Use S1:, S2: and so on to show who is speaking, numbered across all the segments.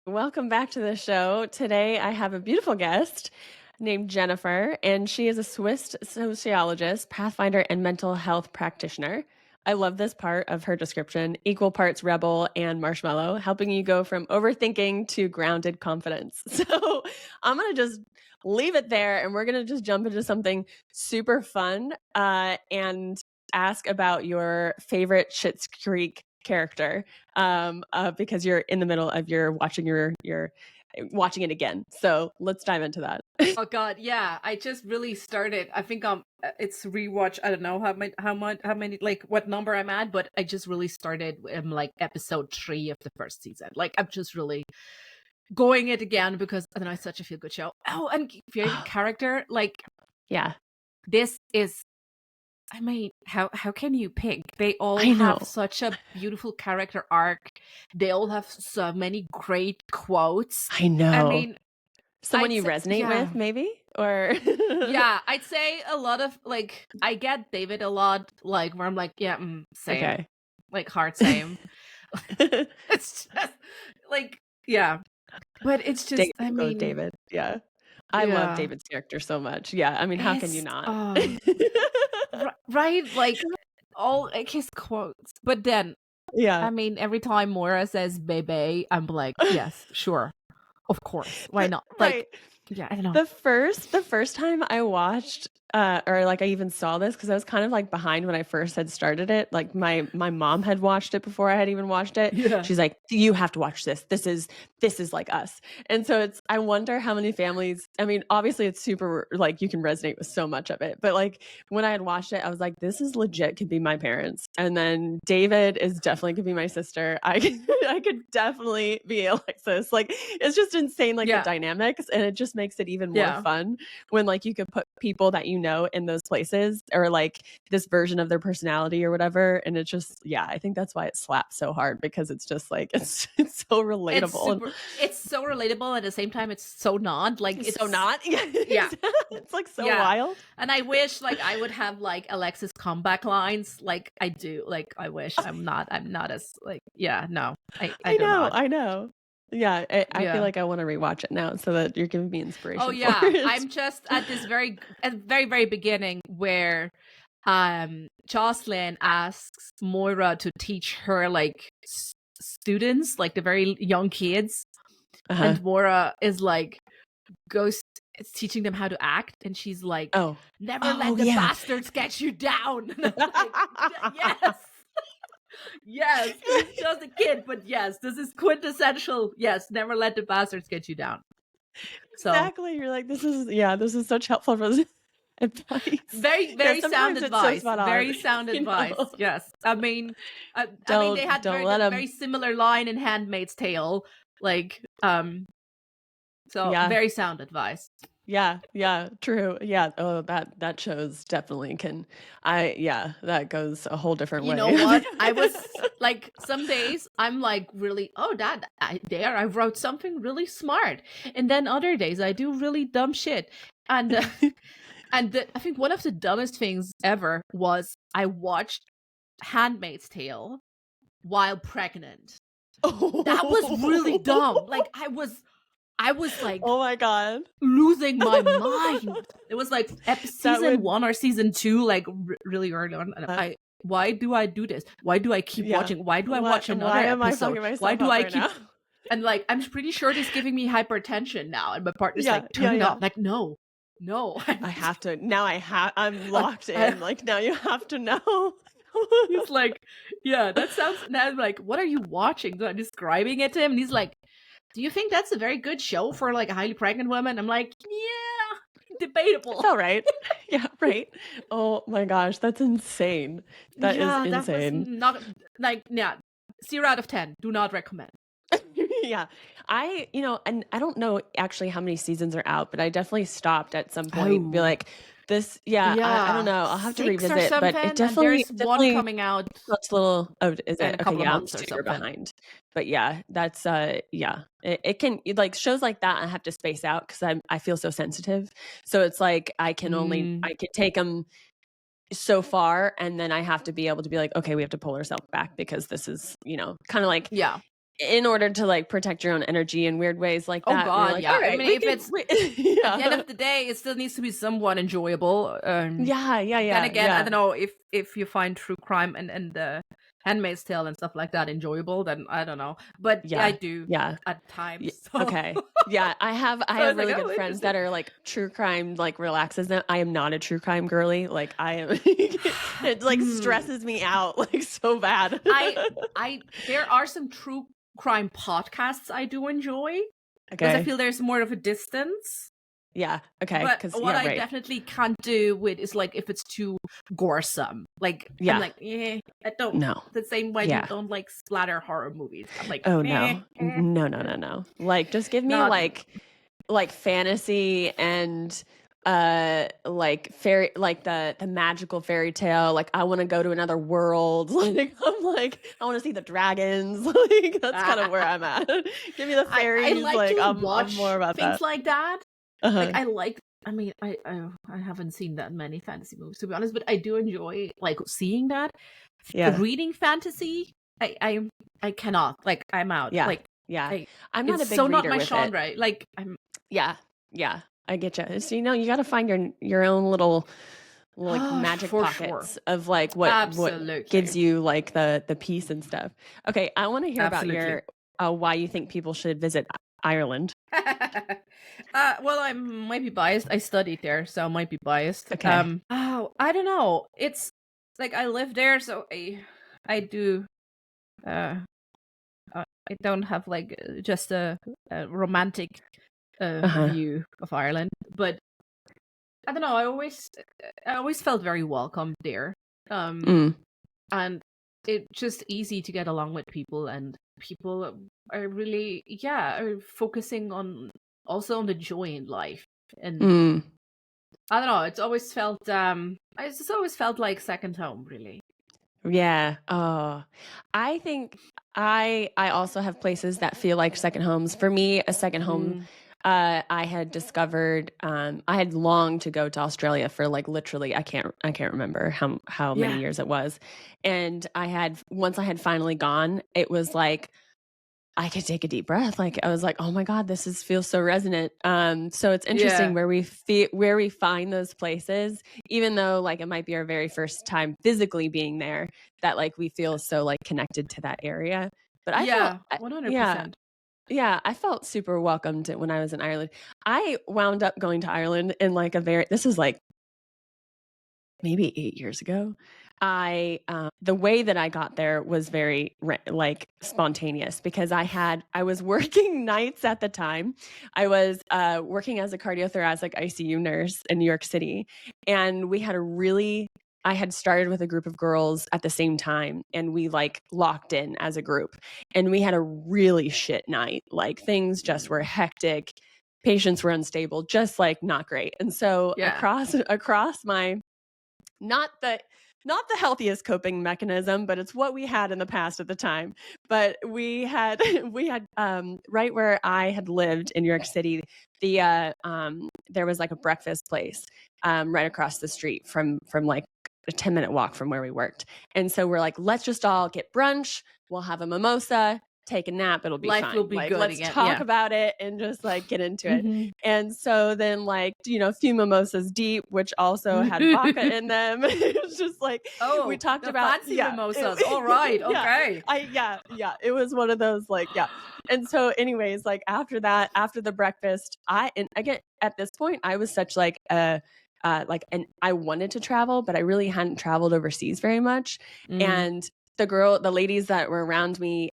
S1: Welcome back to the show. Today I have a beautiful guest named Jennifer, and she is a Swiss sociologist, pathfinder, and mental health practitioner. I love this part of her description: equal parts rebel and marshmallow, helping you go from overthinking to grounded confidence. So I'm going to just leave it there, and we're going to just jump into something super fun and ask about your favorite Schitt's Creek character, because you're in the middle of your watching it again. So let's dive into that.
S2: Oh God, yeah. I just really started. I think it's rewatch. I don't know how many like what number I'm at, but I just really started like episode 3 of the first season. Like I'm just really going it again because I don't know, it's such a feel good show. Oh, and favorite character, like
S1: Yeah,
S2: this is. I mean, how can you pick? They all
S1: I know.
S2: have such a beautiful character arc. They all have so many great quotes.
S1: I
S2: I
S1: know.
S2: mean,
S1: Someone
S2: I'd
S1: you
S2: say,
S1: resonate
S2: yeah.
S1: with, maybe? Or
S2: Yeah, I'd say a lot of like I get David a lot, like where I'm like, yeah, same,
S1: okay.
S2: like hard same. It's just like, yeah, but it's just,
S1: David,
S2: I
S1: go
S2: mean,
S1: David. Yeah. I love
S2: yeah,
S1: David's character so much. Yeah, I mean, how can you
S2: it's
S1: not?
S2: right, like all like his quotes. But then,
S1: Yeah.
S2: I mean, every time Moira says "baby," I'm like, yes, sure, of course, why not? Like,
S1: Right.
S2: yeah, I don't know.
S1: The first time I watched, or like I even saw this, because I was kind of like behind when I first had started it. Like my mom had watched it before I had even watched it.
S2: Yeah,
S1: She's like, "You have to watch this. This is like us." And so I wonder how many families. I mean, obviously it's super, like, you can resonate with so much of it, but like when I had watched it, I was like, "This is legit. Could be my parents." And then David is definitely could be my sister. I could definitely be Alexis. Like, it's just insane, like the
S2: yeah,
S1: dynamics, and it just makes it even more
S2: yeah.
S1: fun when like you could put people that you know in those places, or like this version of their personality or whatever. And it's just, yeah, I think that's why it slaps so hard, because it's just like it's so
S2: It's
S1: relatable and
S2: super it's so relatable, at the same time, it's so not, like,
S1: so not. Yeah,
S2: yeah,
S1: it's like so
S2: yeah,
S1: wild.
S2: and I wish, like, I would have, like, Alexis comeback lines like I do, like, I wish I'm not as, like, yeah, no, I
S1: I
S2: do
S1: know,
S2: not.
S1: I know. Yeah, I feel
S2: Yeah.
S1: like I want to rewatch it now, so that you're giving me
S2: Oh,
S1: inspiration for
S2: yeah,
S1: it.
S2: I'm just at this very beginning where, Jocelyn asks Moira to teach her, like, students, like, the very young kids,
S1: Uh-huh.
S2: and Moira is like, goes it's teaching them how to act, and she's like,
S1: Oh.
S2: never
S1: Oh
S2: let the
S1: yeah.
S2: bastards get you down. And I'm like, yes, yes, he's just a kid, but yes, this is quintessential. Yes, never let the bastards get you down. So
S1: Exactly. You're like, this is such helpful advice.
S2: very
S1: Yeah,
S2: very sound
S1: sometimes it's so
S2: advice,
S1: spot on.
S2: very sound
S1: You
S2: advice.
S1: know?
S2: Yes, I mean they
S1: Don't
S2: had
S1: don't
S2: very
S1: let them.
S2: very similar line in Handmaid's Tale, like so
S1: Yeah.
S2: very sound advice.
S1: Yeah, yeah, true. Yeah. Oh, that shows definitely can. Yeah, that goes a whole different
S2: You know
S1: way.
S2: what? I was like, some days I'm like, really, oh, dad, I wrote something really smart, and then other days I do really dumb shit. And I think one of the dumbest things ever was I watched Handmaid's Tale while pregnant. That was really
S1: Oh.
S2: dumb. Like I was like
S1: Oh my God.
S2: losing my mind. It was like
S1: That
S2: season
S1: would
S2: 1 or season 2, like really early on. And
S1: uh,
S2: why do I do this? Why do I keep
S1: yeah.
S2: watching? Why do I
S1: Why
S2: watch
S1: why
S2: another
S1: am I
S2: episode?
S1: fucking
S2: Why
S1: myself
S2: do
S1: up
S2: I
S1: right
S2: keep?
S1: now?
S2: And like, I'm pretty sure it's giving me hypertension now. And my partner's like,
S1: Yeah,
S2: turn
S1: yeah,
S2: it
S1: yeah.
S2: off. Like, no, no.
S1: I have to now. I'm
S2: I,
S1: locked
S2: I,
S1: in. Like, now you have to know.
S2: he's like, yeah, that sounds. And I'm like, what are you watching? So I'm describing it to him, and he's like, do you think that's a very good show for like a highly pregnant woman? I'm like, yeah,
S1: It's
S2: debatable.
S1: all right. Yeah, right. Oh my gosh, that's insane. That is
S2: Yeah, that was
S1: insane.
S2: not like, yeah, 0 out of 10. Do not recommend.
S1: Yeah. And I don't know actually how many seasons are out, but I definitely stopped at some point. Be
S2: Oh,
S1: like, this, yeah, I don't
S2: yeah,
S1: know. I'll have to
S2: 6 or
S1: revisit, but it
S2: something, and
S1: definitely,
S2: there's one
S1: definitely
S2: coming out
S1: looks a little, oh, is
S2: in
S1: it?
S2: a
S1: Okay,
S2: couple of
S1: yeah, I'm
S2: months or
S1: super
S2: something.
S1: behind. But yeah, that's yeah. It can like shows like that I have to space out because I feel so sensitive. So it's like
S2: Mm,
S1: I can take them so far, and then I have to be able to be like, okay, we have to pull ourselves back because this is, kind of like
S2: yeah,
S1: in order to, like, protect your own energy in weird ways like
S2: Oh
S1: that, we're
S2: god,
S1: like,
S2: yeah. I
S1: "Alright,
S2: mean,
S1: we
S2: if
S1: can
S2: it's
S1: we"
S2: at the end
S1: Yeah.
S2: of the day, it still needs to be somewhat enjoyable.
S1: Yeah, yeah,
S2: Then
S1: yeah,
S2: again, I
S1: yeah.
S2: don't know if you find true crime and Handmaid's Tale and stuff like that enjoyable, then I don't know. But yeah, I
S1: Yeah,
S2: do
S1: yeah.
S2: at times. So
S1: Okay. Yeah, I
S2: so
S1: have
S2: it's like,
S1: really good
S2: oh,
S1: friends
S2: interesting.
S1: that are, like, true crime, like, relaxes them. I am not a true crime girly, like, I am it, like,
S2: Hmm.
S1: stresses me out, like, so bad.
S2: I I there are some true crime podcasts I do enjoy because I
S1: Okay.
S2: feel there's more of a distance.
S1: Yeah, okay.
S2: But
S1: Because
S2: what
S1: yeah,
S2: I
S1: right.
S2: definitely can't do with is like if it's too goresome. Like I'm
S1: Yeah.
S2: like, I don't
S1: No.
S2: the same way you
S1: Yeah.
S2: don't like splatter horror movies. I'm like,
S1: Oh, no. N no, no, no, no. Like, just give me,
S2: not
S1: like, fantasy and, like, fairy like, the magical fairy tale, like, I wanna go to another world, like, I'm like, I wanna see the dragons, like, that's kind of where I'm at. Give me the
S2: I
S1: fairies,
S2: like
S1: like,
S2: to
S1: I'm more
S2: watch
S1: about
S2: things
S1: that.
S2: like that. Like
S1: Uh-huh.
S2: I like I mean, I haven't seen that many fantasy movies to be honest, but I do enjoy like seeing that.
S1: Yeah.
S2: Reading fantasy, I cannot. Like I'm out.
S1: Yeah.
S2: Like
S1: Yeah.
S2: I
S1: I'm not
S2: it's
S1: a big
S2: so not
S1: reader
S2: my
S1: with it.
S2: genre. Like I'm
S1: Yeah. Yeah. I get you. So, you gotta find your own little, like,
S2: oh,
S1: magic
S2: for sure.
S1: pockets of, like, what
S2: Absolutely.
S1: gives you, like, the peace and stuff. Okay, I wanna hear about
S2: Absolutely.
S1: your why you think people should visit Ireland.
S2: Well, I might be biased. I studied there, so I might be biased.
S1: Okay.
S2: Oh, I don't know. It's like I live there, so I do. Uh, I don't have like just a romantic
S1: Uh-huh.
S2: view of Ireland, but I don't know. I always felt very welcome there. Um,
S1: Mm.
S2: and it's just easy to get along with people, and people are really are focusing on also on the joy in life. And
S1: Mm.
S2: I don't know, it's just always felt like second home, really.
S1: Yeah. Oh, I think I also have places that feel like second homes. For me, a second home,
S2: Mm,
S1: I had discovered, I had longed to go to Australia for like literally, I can't remember how many
S2: yeah.
S1: years it was, and I had once I had finally gone, it was like I could take a deep breath. Like I was like, "Oh my god, this is feels so resonant." So it's interesting
S2: Yeah.
S1: where where we find those places, even though like it might be our very first time physically being there, that like we feel so like connected to that area. But
S2: Yeah,
S1: yeah,
S2: 100%.
S1: yeah, I felt super welcomed when I was in Ireland. I wound up going to Ireland in like a very this is like maybe 8 years ago. The way that I got there was very like, spontaneous because I was working nights at the time. I was, working as a cardiothoracic ICU nurse in New York City, and I had started with a group of girls at the same time, and we, like, locked in as a group, and we had a really shit night. Like, things just were hectic, patients were unstable, just, like, not great, and so
S2: Yeah.
S1: across my not the not the healthiest coping mechanism, but it's what we had in the past at the time. But we had we had right where I had lived in New York City, there was like a breakfast place right across the street from like a 10-minute walk from where we worked. And so we're like, let's just all get brunch, we'll have a mimosa, take a nap, it'll be
S2: Life will
S1: fine.
S2: be
S1: Like
S2: good
S1: let's
S2: again.
S1: talk
S2: Yeah.
S1: about it and just like get into it.
S2: Mhm.
S1: And so then, like, a few mimosas deep, which also had vodka in them. It was just like we
S2: Oh,
S1: talked
S2: the
S1: about,
S2: fancy mimosas. All right.
S1: yeah,
S2: Okay.
S1: yeah. It was one of those, like, yeah. And so, anyways, like after that, after the breakfast, and again at this point, I was such and I wanted to travel, but I really hadn't traveled overseas very much.
S2: Mm.
S1: And the ladies that were around me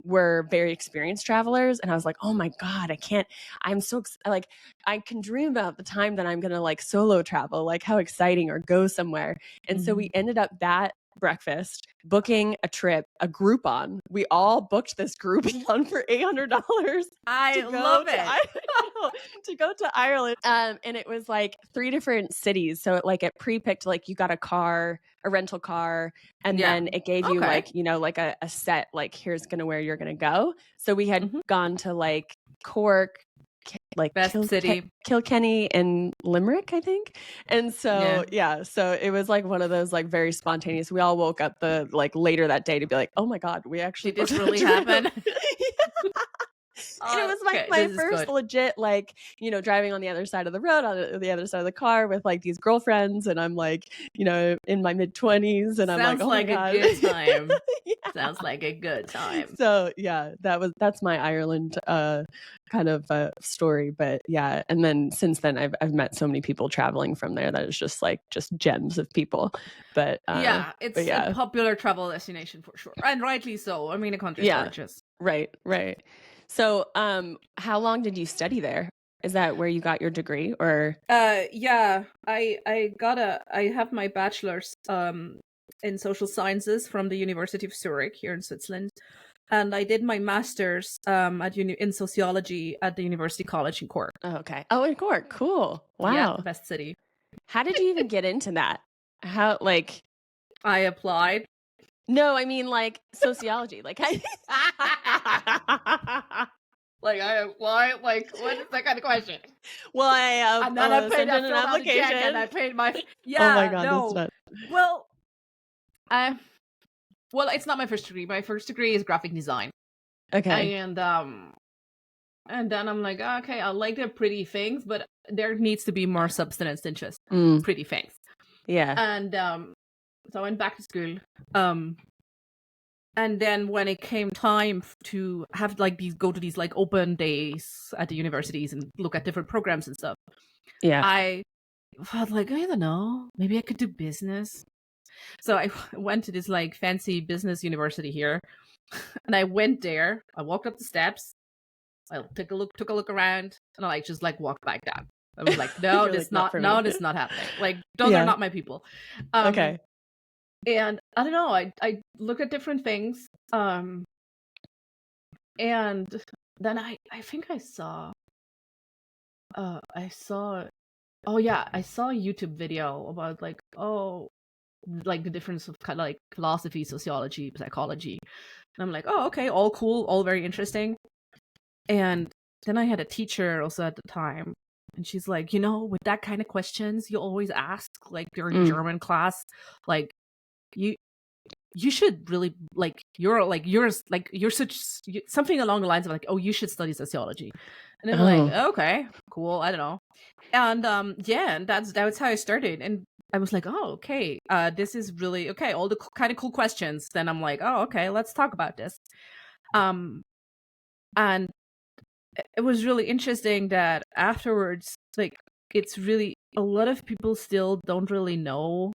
S1: were very experienced travelers, and I was like, oh my god, I can't. I'm so like I can dream about the time that I'm gonna like solo travel, like how exciting, or go somewhere. And so we
S2: Mhm.
S1: ended up that breakfast booking a trip, a Groupon. We all booked this Groupon for $800
S2: I
S1: to go
S2: love
S1: to
S2: it.
S1: to go to Ireland. And it was like three different cities. So it pre-picked like you got a rental car, and
S2: Yeah.
S1: then it gave you
S2: Okay.
S1: like, like a set, like here's gonna where you're gonna go. So we had
S2: Mhm.
S1: gone to like Cork, like
S2: Best city.
S1: Kilkenny and Limerick, I think. And
S2: Yeah.
S1: so, yeah, so it was like one of those like very spontaneous. We all woke up the like later that day to be like, oh my God, we actually
S2: Did
S1: booked
S2: this
S1: that
S2: really
S1: trip.
S2: happen?
S1: And it was like
S2: Okay,
S1: my
S2: this is
S1: first
S2: good.
S1: legit, like, driving on the other side of the road, on the other side of the car with like these girlfriends. And I'm like, in my mid-20s. And I'm like,
S2: Sounds
S1: oh my
S2: like a
S1: God.
S2: good time.
S1: Yeah.
S2: Sounds like a good time.
S1: So yeah, that's my Ireland kind of story. But yeah, and then since then I've met so many people traveling from there that is just like just gems of people. But
S2: Yeah,
S1: but
S2: it's a
S1: yeah.
S2: popular travel destination for sure. And rightly so. I mean, the country's
S1: Yeah.
S2: gorgeous.
S1: Right. So how long did you study there? Is that where you got your degree or
S2: Yeah, I have my bachelor's in social sciences from the University of Zurich here in Switzerland. And I did my master's in sociology at the University College in Cork.
S1: oh, okay. Oh, in Cork. Cool.
S2: Yeah,
S1: Wow.
S2: best city.
S1: How did you even get into that? How like
S2: I applied.
S1: no, I mean like sociology. Like I
S2: Like I applied. Like what is that kind of question?
S1: well,
S2: And then I
S1: sent in an
S2: filled out a check, and I
S1: application.
S2: paid my.
S1: Oh my
S2: Yeah,
S1: God, that's
S2: no.
S1: not
S2: Well, I well, it's not my first degree. My first degree is graphic design,
S1: okay.
S2: and then I'm like, okay, I like the pretty things, but there needs to be more substance than just
S1: Mm,
S2: pretty things.
S1: yeah.
S2: And so I went back to school. And then when it came time to have like go to these like open days at the universities and look at different programs and stuff,
S1: Yeah.
S2: I felt like, I don't know, maybe I could do business. So I went to this like fancy business university here, and I went there. I walked up the steps. I took a look around, and I like just like walked back down. I was like, no,
S1: You're
S2: this
S1: like, not
S2: not
S1: for me.
S2: no, this not happening. Like those are
S1: Yeah.
S2: not my people.
S1: Okay.
S2: And I don't know. I look at different things. And then I think I saw oh yeah, I saw a YouTube video about like like the difference of kind of like philosophy, sociology, psychology. And I'm like, oh okay, all cool, all very interesting. And then I had a teacher also at the time, and she's like, with that kind of questions you always ask, like during
S1: Mm.
S2: German class, like you should really you're such something along the lines of like, oh, you should study sociology. And I'm like,
S1: Oh.
S2: okay, cool, I don't know. And yeah, and that's how I started. And I was like, oh, okay, this is really okay, all the kind of cool questions. Then I'm like, oh, okay, let's talk about this. And it was really interesting that afterwards, like, it's really a lot of people still don't really know.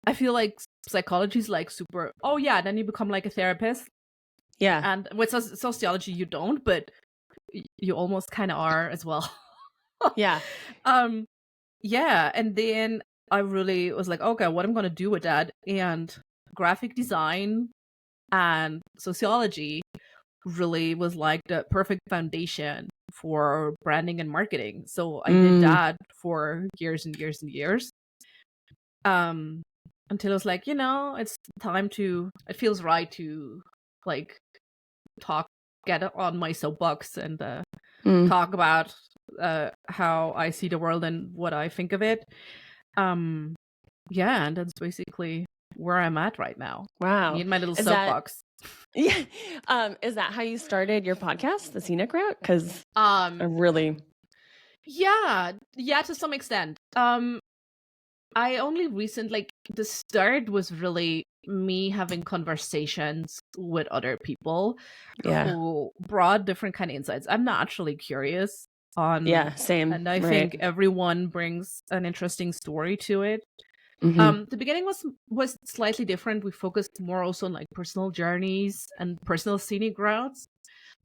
S2: I feel like psychology is like super, oh yeah, then you become like a therapist.
S1: Yeah.
S2: And with sociology you don't, but you almost kind of are as well.
S1: Yeah.
S2: Yeah, and then I really was like, okay, what I'm gonna do with that? And graphic design and sociology really was like the perfect foundation for branding and marketing. So I did that for years and years and years. Until I was like, it's time to, it feels right to like get on my soapbox and talk about how I see the world and what I think of it. Yeah, and that's basically where I'm at right now.
S1: Wow.
S2: Me and my little
S1: Is that
S2: soapbox.
S1: yeah. Is that how you started your podcast, The Scenic Route? Because I
S2: Um,
S1: really
S2: yeah, to some extent. I only like the start was really me having conversations with other people
S1: yeah.
S2: who brought different kind of insights. I'm naturally curious
S1: Yeah, same.
S2: and I
S1: Right.
S2: think everyone brings an interesting story to it.
S1: Mhm.
S2: The beginning was slightly different. We focused more also on like personal journeys and personal scenic routes.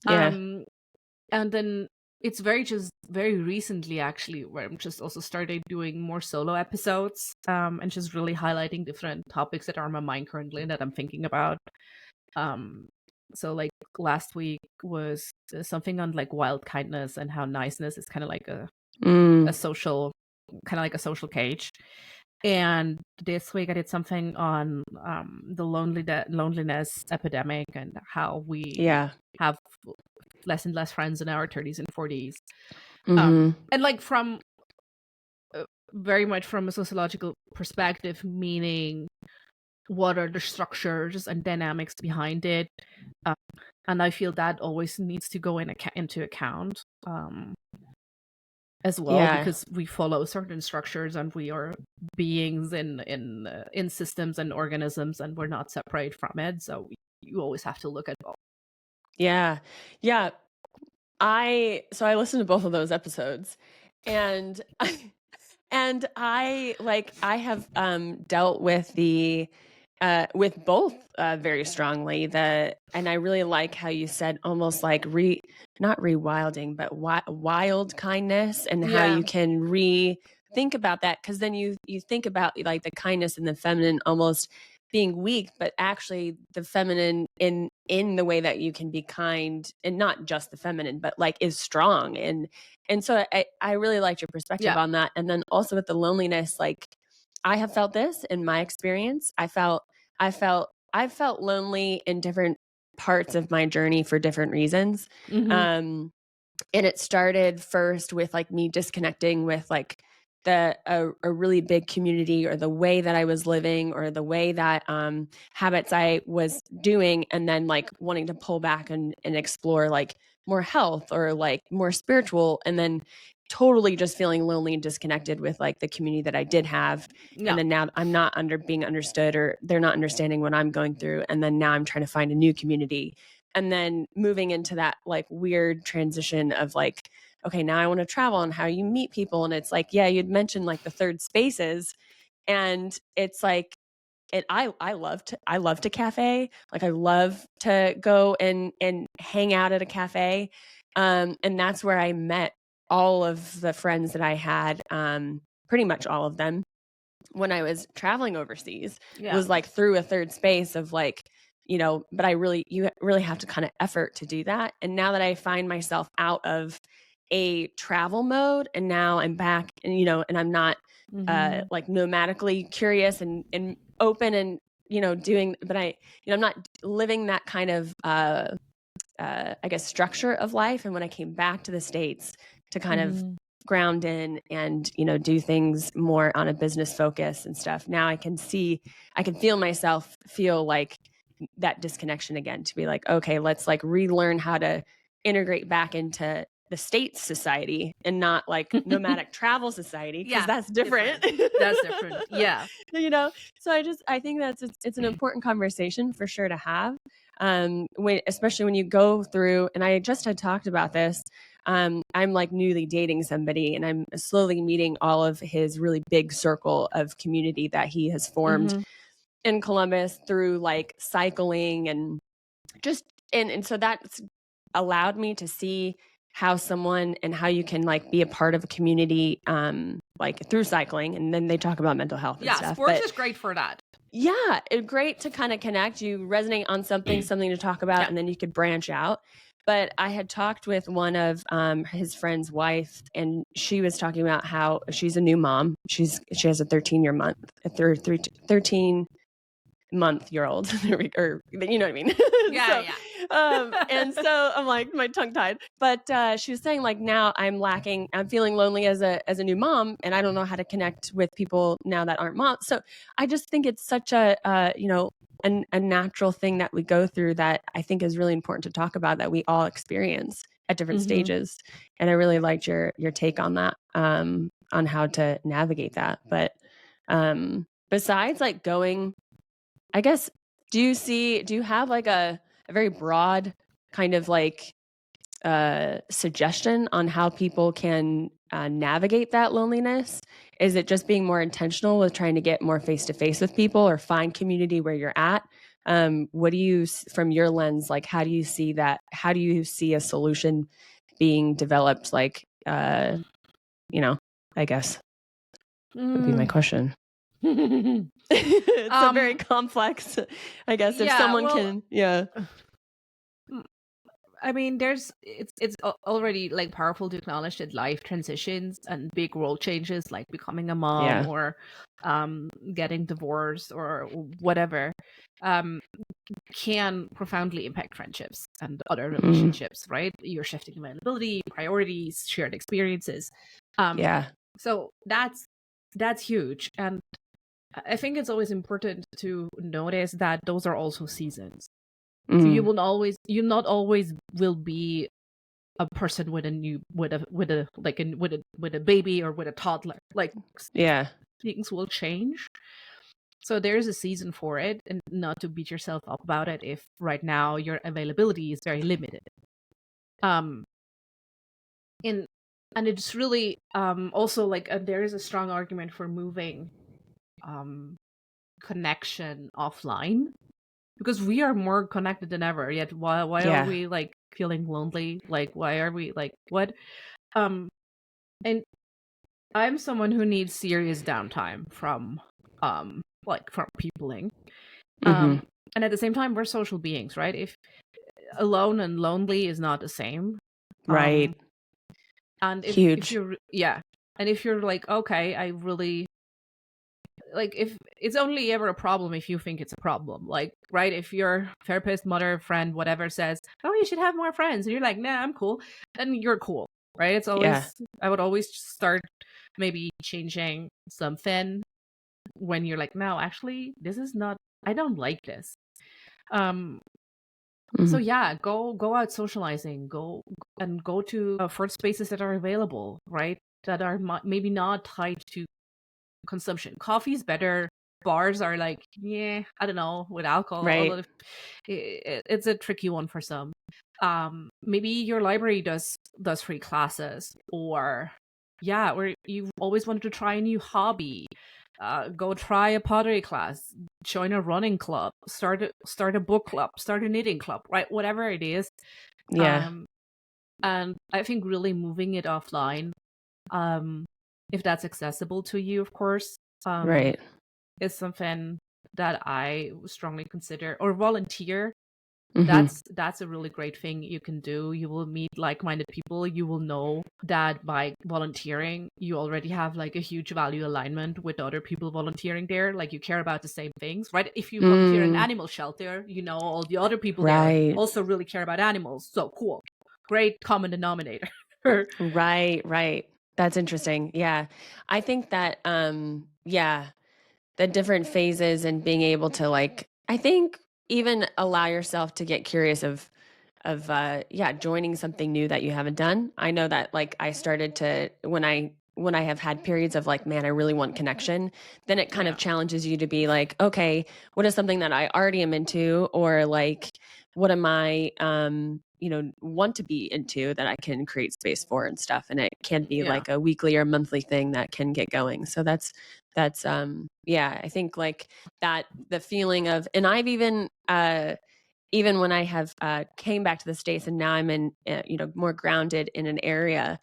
S1: Yeah.
S2: And then it's very recently actually where I'm just also started doing more solo episodes, and just really highlighting different topics that are on my mind currently that I'm thinking about. So like last week was something on like wild kindness and how niceness is kind of like a social, kind of like a social cage. And this week I did something on the loneliness epidemic and how we
S1: Yeah.
S2: have less and less friends in our 30s and 40s.
S1: Mhm.
S2: And like from very much from a sociological perspective, meaning what are the structures and dynamics behind it. Uh, and I feel that always needs to go into account as well,
S1: Yeah.
S2: because we follow certain structures and we are beings in systems and organisms, and we're not separate from it. So you always have to look at both.
S1: Yeah. Yeah. I listened to both of those episodes, and I have dealt with both very strongly. And I really like how you said almost like not rewilding, but wild kindness, and how
S2: Yeah.
S1: you can think about that, because then you think about like the kindness and the feminine almost being weak, but actually the feminine in the way that you can be kind, and not just the feminine, but like is strong. And so I really liked your perspective
S2: Yeah.
S1: on that. And then also with the loneliness, like I have felt this in my experience. I felt lonely in different parts of my journey for different reasons.
S2: Mm-hmm.
S1: And it started first with like me disconnecting with like a really big community, or the way that I was living, or the way that habits I was doing, and then like wanting to pull back and explore like more health or like more spiritual, and then totally just feeling lonely and disconnected with like the community that I did have. And
S2: Yeah.
S1: then now I'm not being understood, or they're not understanding what I'm going through, and then now I'm trying to find a new community, and then moving into that like weird transition of like, okay, now I want to travel, and how you meet people. And it's like, yeah, you'd mentioned like the third spaces, and it's like, I love to cafe. Like I love to go and hang out at a cafe. And that's where I met all of the friends that I had, pretty much all of them, when I was traveling overseas,
S2: Yeah.
S1: was like through a third space of like, but you really have to kind of effort to do that. And now that I find myself out of a travel mode, and now I'm back, and and I'm not
S2: Mm-hmm.
S1: like nomadically curious and open, and doing, but I'm not living that kind of I guess structure of life. And when I came back to the States to kind of
S2: Mm-hmm.
S1: ground in and do things more on a business focus and stuff, now I can feel myself feel like that disconnection again, to be like, okay, let's like relearn how to integrate back into the States society, and not like nomadic travel society, because
S2: Yeah.
S1: that's different.
S2: That's different. Yeah.
S1: you know so I think it's an important conversation for sure to have, especially when you go through, and I just had talked about this. I'm like newly dating somebody, and I'm slowly meeting all of his really big circle of community that he has formed
S2: Mm-hmm.
S1: in Columbus through like cycling, and just and so that's allowed me to see how you can like be a part of a community, like through cycling. And then they talk about mental health and
S2: Yeah.
S1: stuff,
S2: Sports
S1: but
S2: is great for that.
S1: yeah, it's great to kind of connect. You resonate on something to talk about,
S2: Yeah.
S1: and then you could branch out. But I had talked with one of his friend's wife, and she was talking about how she's a new mom. She has a 13-month-year-old, or you know what I mean.
S2: Yeah.
S1: So
S2: Yeah.
S1: and so I'm like, my tongue tied, but she was saying like, now I'm feeling lonely as a new mom, and I don't know how to connect with people now that aren't moms. So I just think it's such a natural thing that we go through, that I think is really important to talk about, that we all experience at different
S2: Mm-hmm.
S1: stages. And I really liked your take on that, on how to navigate that. But besides like going, I guess, do you have like a very broad kind of like suggestion on how people can navigate that loneliness? Is it just being more intentional with trying to get more face to face with people, or find community where you're at? What do you, from your lens, like, how do you see that? How do you see a solution being developed? Like, I guess would be my
S2: Mm.
S1: question. It's a very
S2: um.
S1: complex, I guess, if
S2: Yeah.
S1: someone
S2: Well.
S1: can, yeah.
S2: I mean, it's already like powerful to acknowledge that life transitions and big role changes, like becoming a mom
S1: Yeah.
S2: or getting divorced or whatever, um, can profoundly impact friendships and other
S1: Mm,
S2: relationships. Right? You're shifting availability, priorities, shared experiences. Um,
S1: yeah.
S2: so that's huge, and I think it's always important to notice that those are also seasons. So
S1: Mm,
S2: you not always will be a person with a new with a like a with a baby or with a toddler. Like
S1: yeah.
S2: things will change. So there's a season for it, and not to beat yourself up about it if right now your availability is very limited. Um, in and it's really also like there is a strong argument for moving um connection offline, because we are more connected than ever. Yet why are
S1: Yeah.
S2: we like feeling lonely? Like why are we like what? Um, and I'm someone who needs serious downtime from like from peopling.
S1: Hmm.
S2: Um, and at the same time, we're social beings, right? If alone and lonely is not the same. Um,
S1: Right.
S2: and if
S1: Huge.
S2: you're yeah, and if you're like okay, I really like if it's only ever a problem if you think it's a problem, like right, if your therapist, mother, friend, whatever says oh you should have more friends and you're like nah I'm cool, then you're cool, right? It's
S1: Yeah.
S2: always I would always start maybe changing something when you're like no actually this is not, I don't like this. um so
S1: Hmm.
S2: yeah, go out socializing, go to first spaces that are available, right, that are maybe not tied to consumption. Coffee's better. Bars are like, yeah, I don't know, with alcohol, although
S1: Right.
S2: it's a tricky one for some. Maybe your library does free classes, or yeah, or you've always wanted to try a new hobby. Go try a pottery class, join a running club, start a book club, start a knitting club, right? Whatever it is.
S1: Yeah.
S2: Um, and I think really moving it offline, um, if that's accessible to you, of course, um,
S1: Right.
S2: is something that I strongly consider. Or volunteer.
S1: Hmm.
S2: That's a really great thing you can do. You will meet like-minded people. You will know that by volunteering, you already have like a huge value alignment with other people volunteering there. Like you care about the same things, right? If you volunteer in an
S1: Mm,
S2: animal shelter, you know all the other people there
S1: right.
S2: also really care about animals. So cool. Great common denominator.
S1: Right. Right. That's interesting. Yeah. I think that, yeah, the different phases and being able to like, I think even allow yourself to get curious of yeah, joining something new that you haven't done. I know that like I started to when I have had periods of like man I really want connection, then it kind of
S2: Yeah.
S1: challenges you to be like okay, what is something that I already am into, or like what am I want to be into that I can create space for and stuff, and it can be
S2: Yeah.
S1: like a weekly or monthly thing that can get going. So that's yeah, I think like that the feeling of, and I've even when I have came back to the States and now I'm in, more grounded in an area,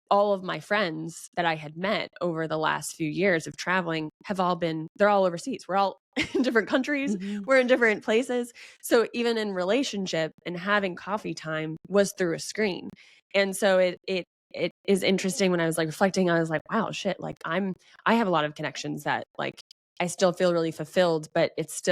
S1: all of my friends that I had met over the last few years of traveling have they're all overseas. We're all in different countries.
S2: Hmm.
S1: We're in different places. So even in relationship and having coffee time was through a screen. And so it is interesting when I was like reflecting, I was like, wow, shit, like I have a lot of connections that like I still feel really fulfilled, but it's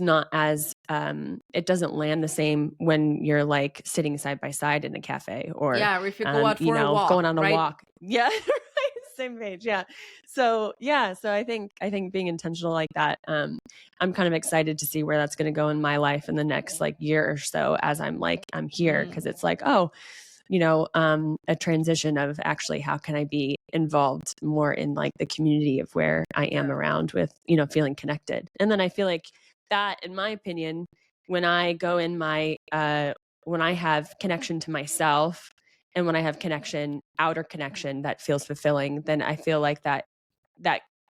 S1: not as it doesn't land the same when you're like sitting side by side in a cafe or
S2: Yeah, or if you go out for a
S1: going
S2: walk,
S1: on a
S2: right?
S1: walk. Yeah. Right, same page. Yeah. So yeah, so I think being intentional like that, I'm kind of excited to see where that's going to go in my life in the next like year or so as I'm here,
S2: Mm,
S1: because it's like, oh, a transition of actually how can I be involved more in like the community of where I am
S2: yeah.
S1: around with, feeling connected. And then I feel like that, in my opinion, when I go in when I have connection to myself and when I have outer connection that feels fulfilling, then I feel like that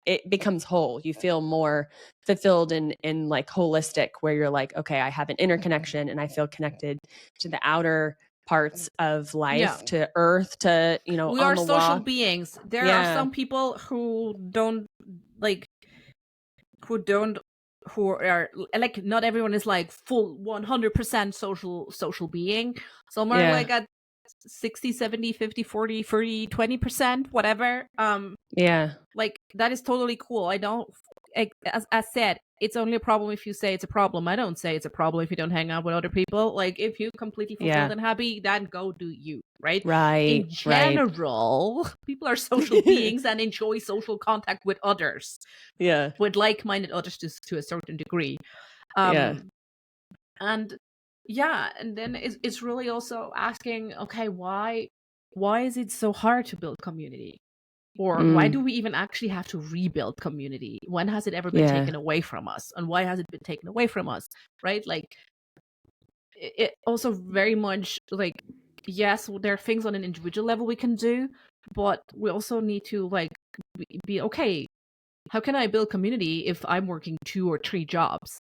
S1: it becomes whole. You feel more fulfilled and like holistic, where you're like, okay, I have an inner connection and I feel connected to the outer parts of
S2: Yeah.
S1: life, to earth, to,
S2: We
S1: on
S2: are
S1: the
S2: social
S1: walk.
S2: beings. There are
S1: Yeah.
S2: some people who don't like who don't who are like, not everyone is like full 100% social being. Some are
S1: Yeah.
S2: like at 60, 70, 50, 40, 30, 20%, whatever.
S1: Yeah.
S2: Like, that is totally cool. I don't, as said, it's only a problem if you say it's a problem. I don't say it's a problem if you don't hang out with other people. Like, if you completely fulfilled
S1: Yeah.
S2: and happy, then go do you, right? In
S1: Right. Right.
S2: general, people are social beings and enjoy social contact with others,
S1: Yeah.
S2: with like-minded others to a certain degree.
S1: Yeah.
S2: um and yeah, and then it's really also asking, okay, why is it so hard to build community, or why do
S1: Mm.
S2: we even actually have to rebuild community? When has it ever been
S1: Yeah.
S2: taken away from us, and why has it been taken away from us, right? Like, it also very much like, yes, there are things on an individual level we can do, but we also need to like be okay, how can I build community if I'm working 2 or 3 jobs?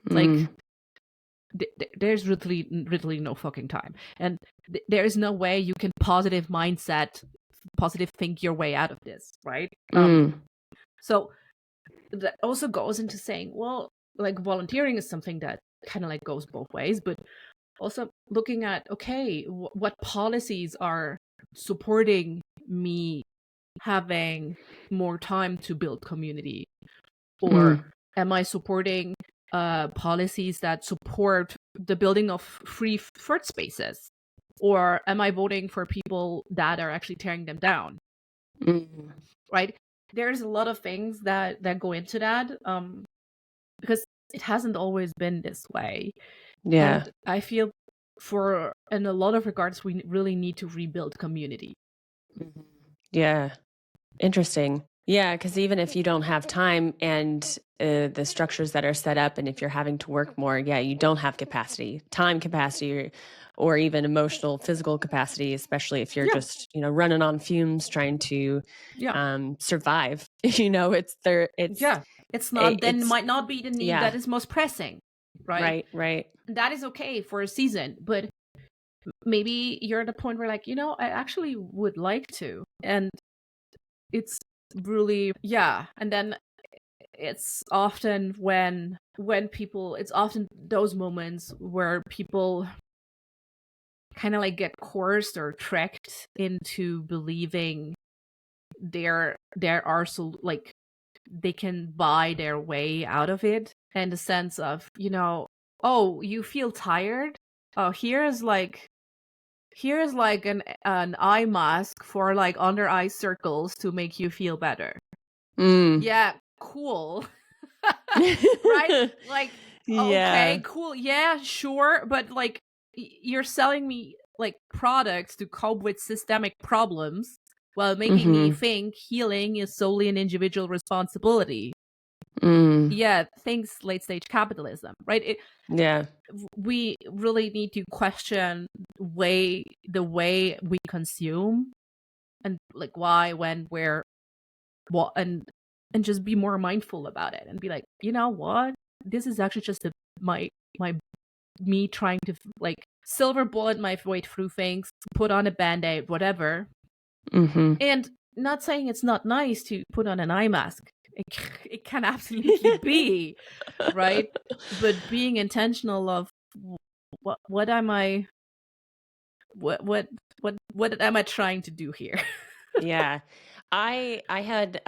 S2: Like,
S1: Mm.
S2: there's literally no fucking time, and there is no way you can positive think your way out of this, right?
S1: Mm.
S2: So that also goes into saying, well, like, volunteering is something that kind of like goes both ways, but also looking at, okay, what policies are supporting me having more time to build community, or
S1: Mm.
S2: am I supporting policies that support the building of free third spaces, or am I voting for people that are actually tearing them down,
S1: Mm.
S2: right? There's a lot of things that go into that, because it hasn't always been this way,
S1: Yeah.
S2: and I feel, for in a lot of regards, we really need to rebuild community.
S1: Mhm. Yeah. Interesting. Yeah, because even if you don't have time and the structures that are set up, and if you're having to work more, yeah, you don't have capacity, time capacity, or even emotional, physical capacity, especially if you're
S2: Yeah,
S1: just, running on fumes trying to
S2: yeah,
S1: survive. It's there.
S2: yeah. It's not, then
S1: It's
S2: might not be the need
S1: yeah,
S2: that is most pressing, right?
S1: right, right.
S2: That is okay for a season, but maybe you're at a point where, like, I actually would like to, and it's really, yeah. And then it's often when people, it's often those moments where people kind of like get coerced or tricked into believing there are, so like, they can buy their way out of it, and the sense of, oh, you feel tired, oh, here's like an eye mask for like under eye circles to make you feel better.
S1: Mm.
S2: Yeah, cool. Right? Like, okay,
S1: Yeah.
S2: cool. Yeah, sure, but like, you're selling me like products to cope with systemic problems while making me
S1: Mm-hmm.
S2: think healing is solely an individual responsibility.
S1: Mm.
S2: Yeah, thanks late stage capitalism, right?
S1: Yeah.
S2: We really need to question the way we consume, and like, why, when, where, what, and just be more mindful about it, and be like, you know what, this is actually just my my me trying to like silver bullet my way through things, put on a band-aid, whatever.
S1: Mm-hmm.
S2: And not saying it's not nice to put on an eye mask, it can absolutely be, right? But being intentional of, what am I, what am I trying to do here?
S1: Yeah. I had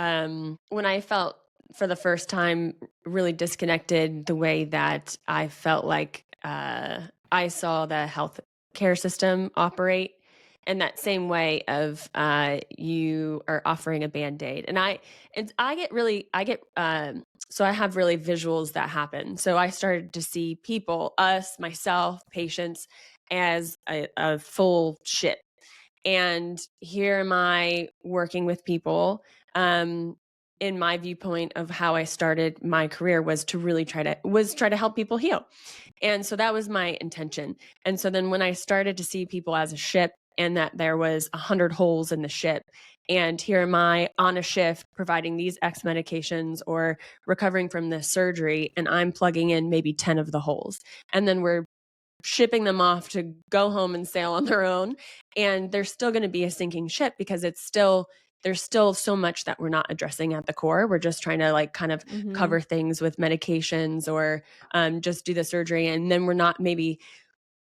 S1: when I felt for the first time really disconnected, the way that I felt like I saw the health care system operate in that same way of you are offering a band-aid. And I get really I get so I have really visuals that happen. So I started to see people, us, myself, patients, as a full shit. And here am I working with people. In my viewpoint of how I started my career was to really try to help people heal. And so that was my intention. And so then when I started to see people as a ship, and that there was 100 holes in the ship, and here am I on a shift providing these X medications or recovering from this surgery, and I'm plugging in maybe 10 of the holes. And then we're shipping them off to go home and sail on their own, and there's still going to be a sinking ship because it's still there's still so much that we're not addressing at the core. We're just trying to like kind of
S2: Mm-hmm.
S1: cover things with medications or just do the surgery. And then we're not maybe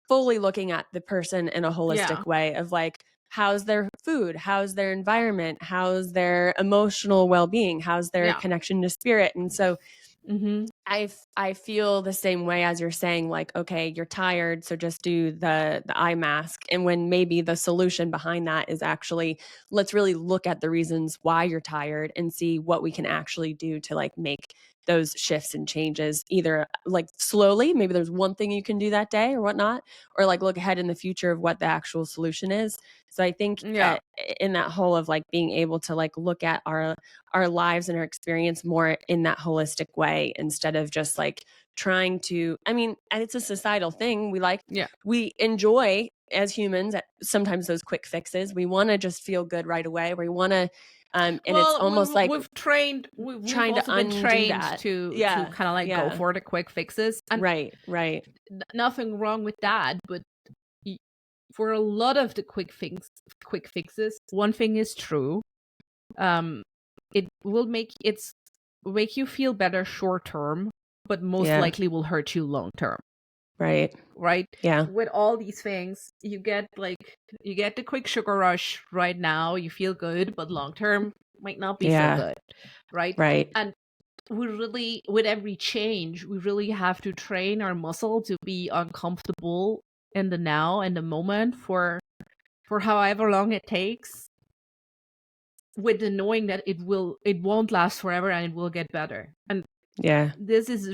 S1: fully looking at the person in a
S2: Yeah.
S1: holistic way of like, how's their food? How's their environment? How's their emotional well being? How's their
S2: Yeah.
S1: connection to spirit? And so
S2: Mm-hmm.
S1: I feel the same way as you're saying, like, okay, you're tired, so just do the eye mask. And when maybe the solution behind that is actually, let's really look at the reasons why you're tired and see what we can actually do to like make those shifts and changes, either like slowly, maybe there's one thing you can do that day or whatnot, or like look ahead in the future of what the actual solution is. So I think
S2: Yeah.
S1: in that whole of like being able to like look at our lives and our experience more in that holistic way instead of just like trying to, I mean, and it's a societal thing.
S2: Yeah.
S1: We enjoy as humans sometimes those quick fixes. We want to just feel good right away. We want to and it's
S2: Well,
S1: almost like
S2: we've trained. We've
S1: trying to
S2: also been
S1: undo
S2: trained
S1: that.
S2: to
S1: Yeah.
S2: kind of like go
S1: Yeah.
S2: for the quick fixes, and
S1: Right. Right.
S2: nothing wrong with that. But y- for a lot of the quick fixes, one thing is true. Um, it will make you feel better short term, but most
S1: Yeah.
S2: likely will hurt you long term.
S1: Right.
S2: Right?
S1: Yeah.
S2: With all these things, you get the quick sugar rush right now, you feel good, but long term might not be so
S1: Yeah.
S2: good, right?
S1: Right.
S2: And we really, with every change, we really have to train our muscle to be uncomfortable in the now and the moment for however long it takes, with the knowing that it won't last forever and it will get better. And
S1: Yeah.
S2: this is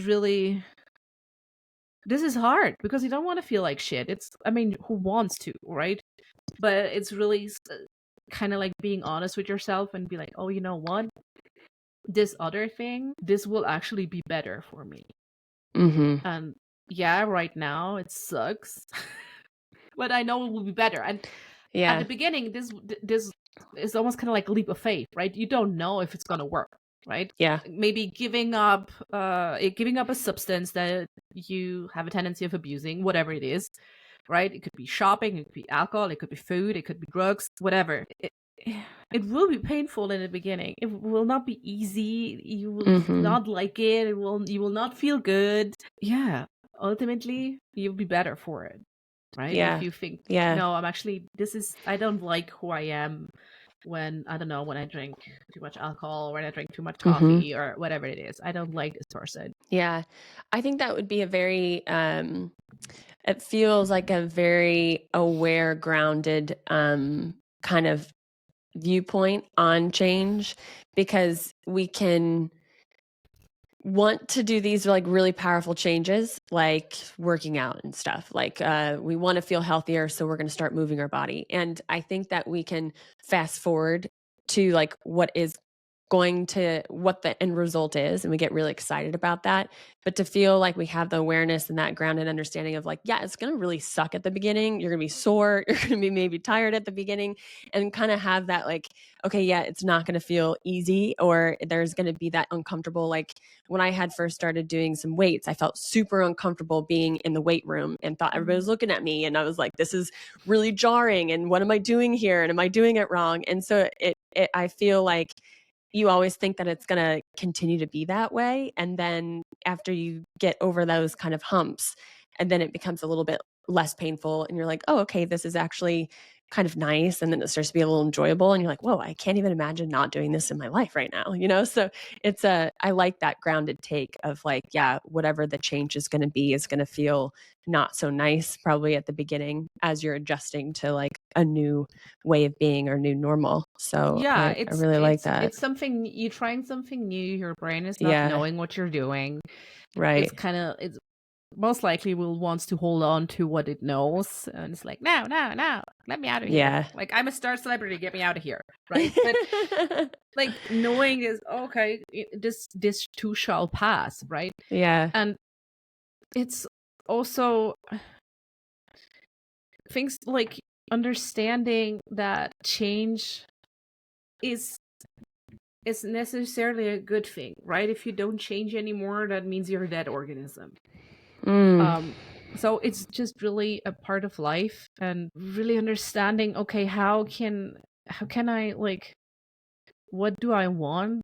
S2: hard because you don't want to feel like shit. I mean, who wants to, right? But it's really kind of like being honest with yourself and be like, oh, you know what? This other thing, this will actually be better for me.
S1: Mhm.
S2: And yeah, right now it sucks, but I know it will be better. And at the
S1: Yeah.
S2: beginning, this is almost kind of like a leap of faith, right? You don't know if it's gonna work, right?
S1: Yeah.
S2: Maybe giving up a substance that you have a tendency of abusing, whatever it is, right? It could be shopping, it could be alcohol, it could be food, it could be drugs, whatever. It will be painful in the beginning. It will not be easy. You will
S1: Mhm.
S2: not like it. You will not feel good. Yeah. Ultimately, you'll be better for it, right? If
S1: Yeah.
S2: you think,
S1: Yeah.
S2: no, I don't like who I am when, I don't know, when I drink too much alcohol or when I drink too much
S1: Mhm.
S2: coffee or whatever it is. I don't like this person.
S1: Yeah. I think that would be a very it feels like a very aware, grounded kind of viewpoint on change because we can want to do these like really powerful changes like working out and stuff like we want to feel healthier so we're going to start moving our body, and I think that we can fast forward to like what the end result is, and we get really excited about that. But to feel like we have the awareness and that grounded understanding of like, yeah, it's going to really suck at the beginning, you're going to be sore, you're going to be maybe tired at the beginning, and kind of have that like, okay, yeah, it's not going to feel easy, or there's going to be that uncomfortable. Like when I had first started doing some weights, I felt super uncomfortable being in the weight room and thought everybody was looking at me, and I was like, this is really jarring, and what am I doing here, and am I doing it wrong? And so I feel like you always think that it's going to continue to be that way. And then after you get over those kind of humps, and then it becomes a little bit less painful, and you're like, oh, okay, this is actually kind of nice. And then it starts to be a little enjoyable. And you're like, whoa, I can't even imagine not doing this in my life right now. So I like that grounded take of like, yeah, whatever the change is going to be is going to feel not so nice probably at the beginning as you're adjusting to like a new way of being or new normal. So
S2: Yeah,
S1: I really like that.
S2: it's something, you're trying something new, your brain is not
S1: Yeah.
S2: knowing what you're doing.
S1: Right.
S2: It's most likely will wants to hold on to what it knows, and it's like, no, no, no, let me out of here.
S1: Yeah.
S2: Like, I'm a star celebrity, get me out of here, right? But like knowing is okay, this too shall pass, right?
S1: Yeah.
S2: And it's also things like understanding that change is necessarily a good thing, right? If you don't change anymore, that means you're a dead organism.
S1: Mm.
S2: So it's just really a part of life, and really understanding, okay, how can I like what do I want?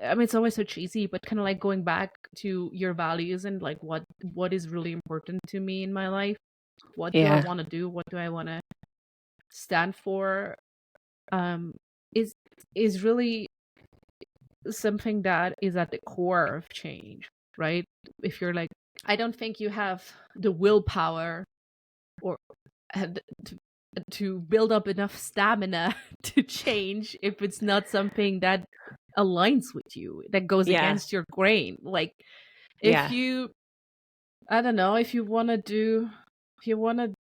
S2: I mean, it's always so cheesy, but kind of like going back to your values and like what is really important to me in my life. What do I
S1: Yeah.
S2: want to do? What do I want to stand for? Um, is is really something that is at the core of change, right? If you're like, I don't think you have the willpower or had to build up enough stamina to change if it's not something that aligns with you, that goes
S1: Yeah.
S2: against your grain. Like if
S1: Yeah.
S2: you, I don't know, if you want to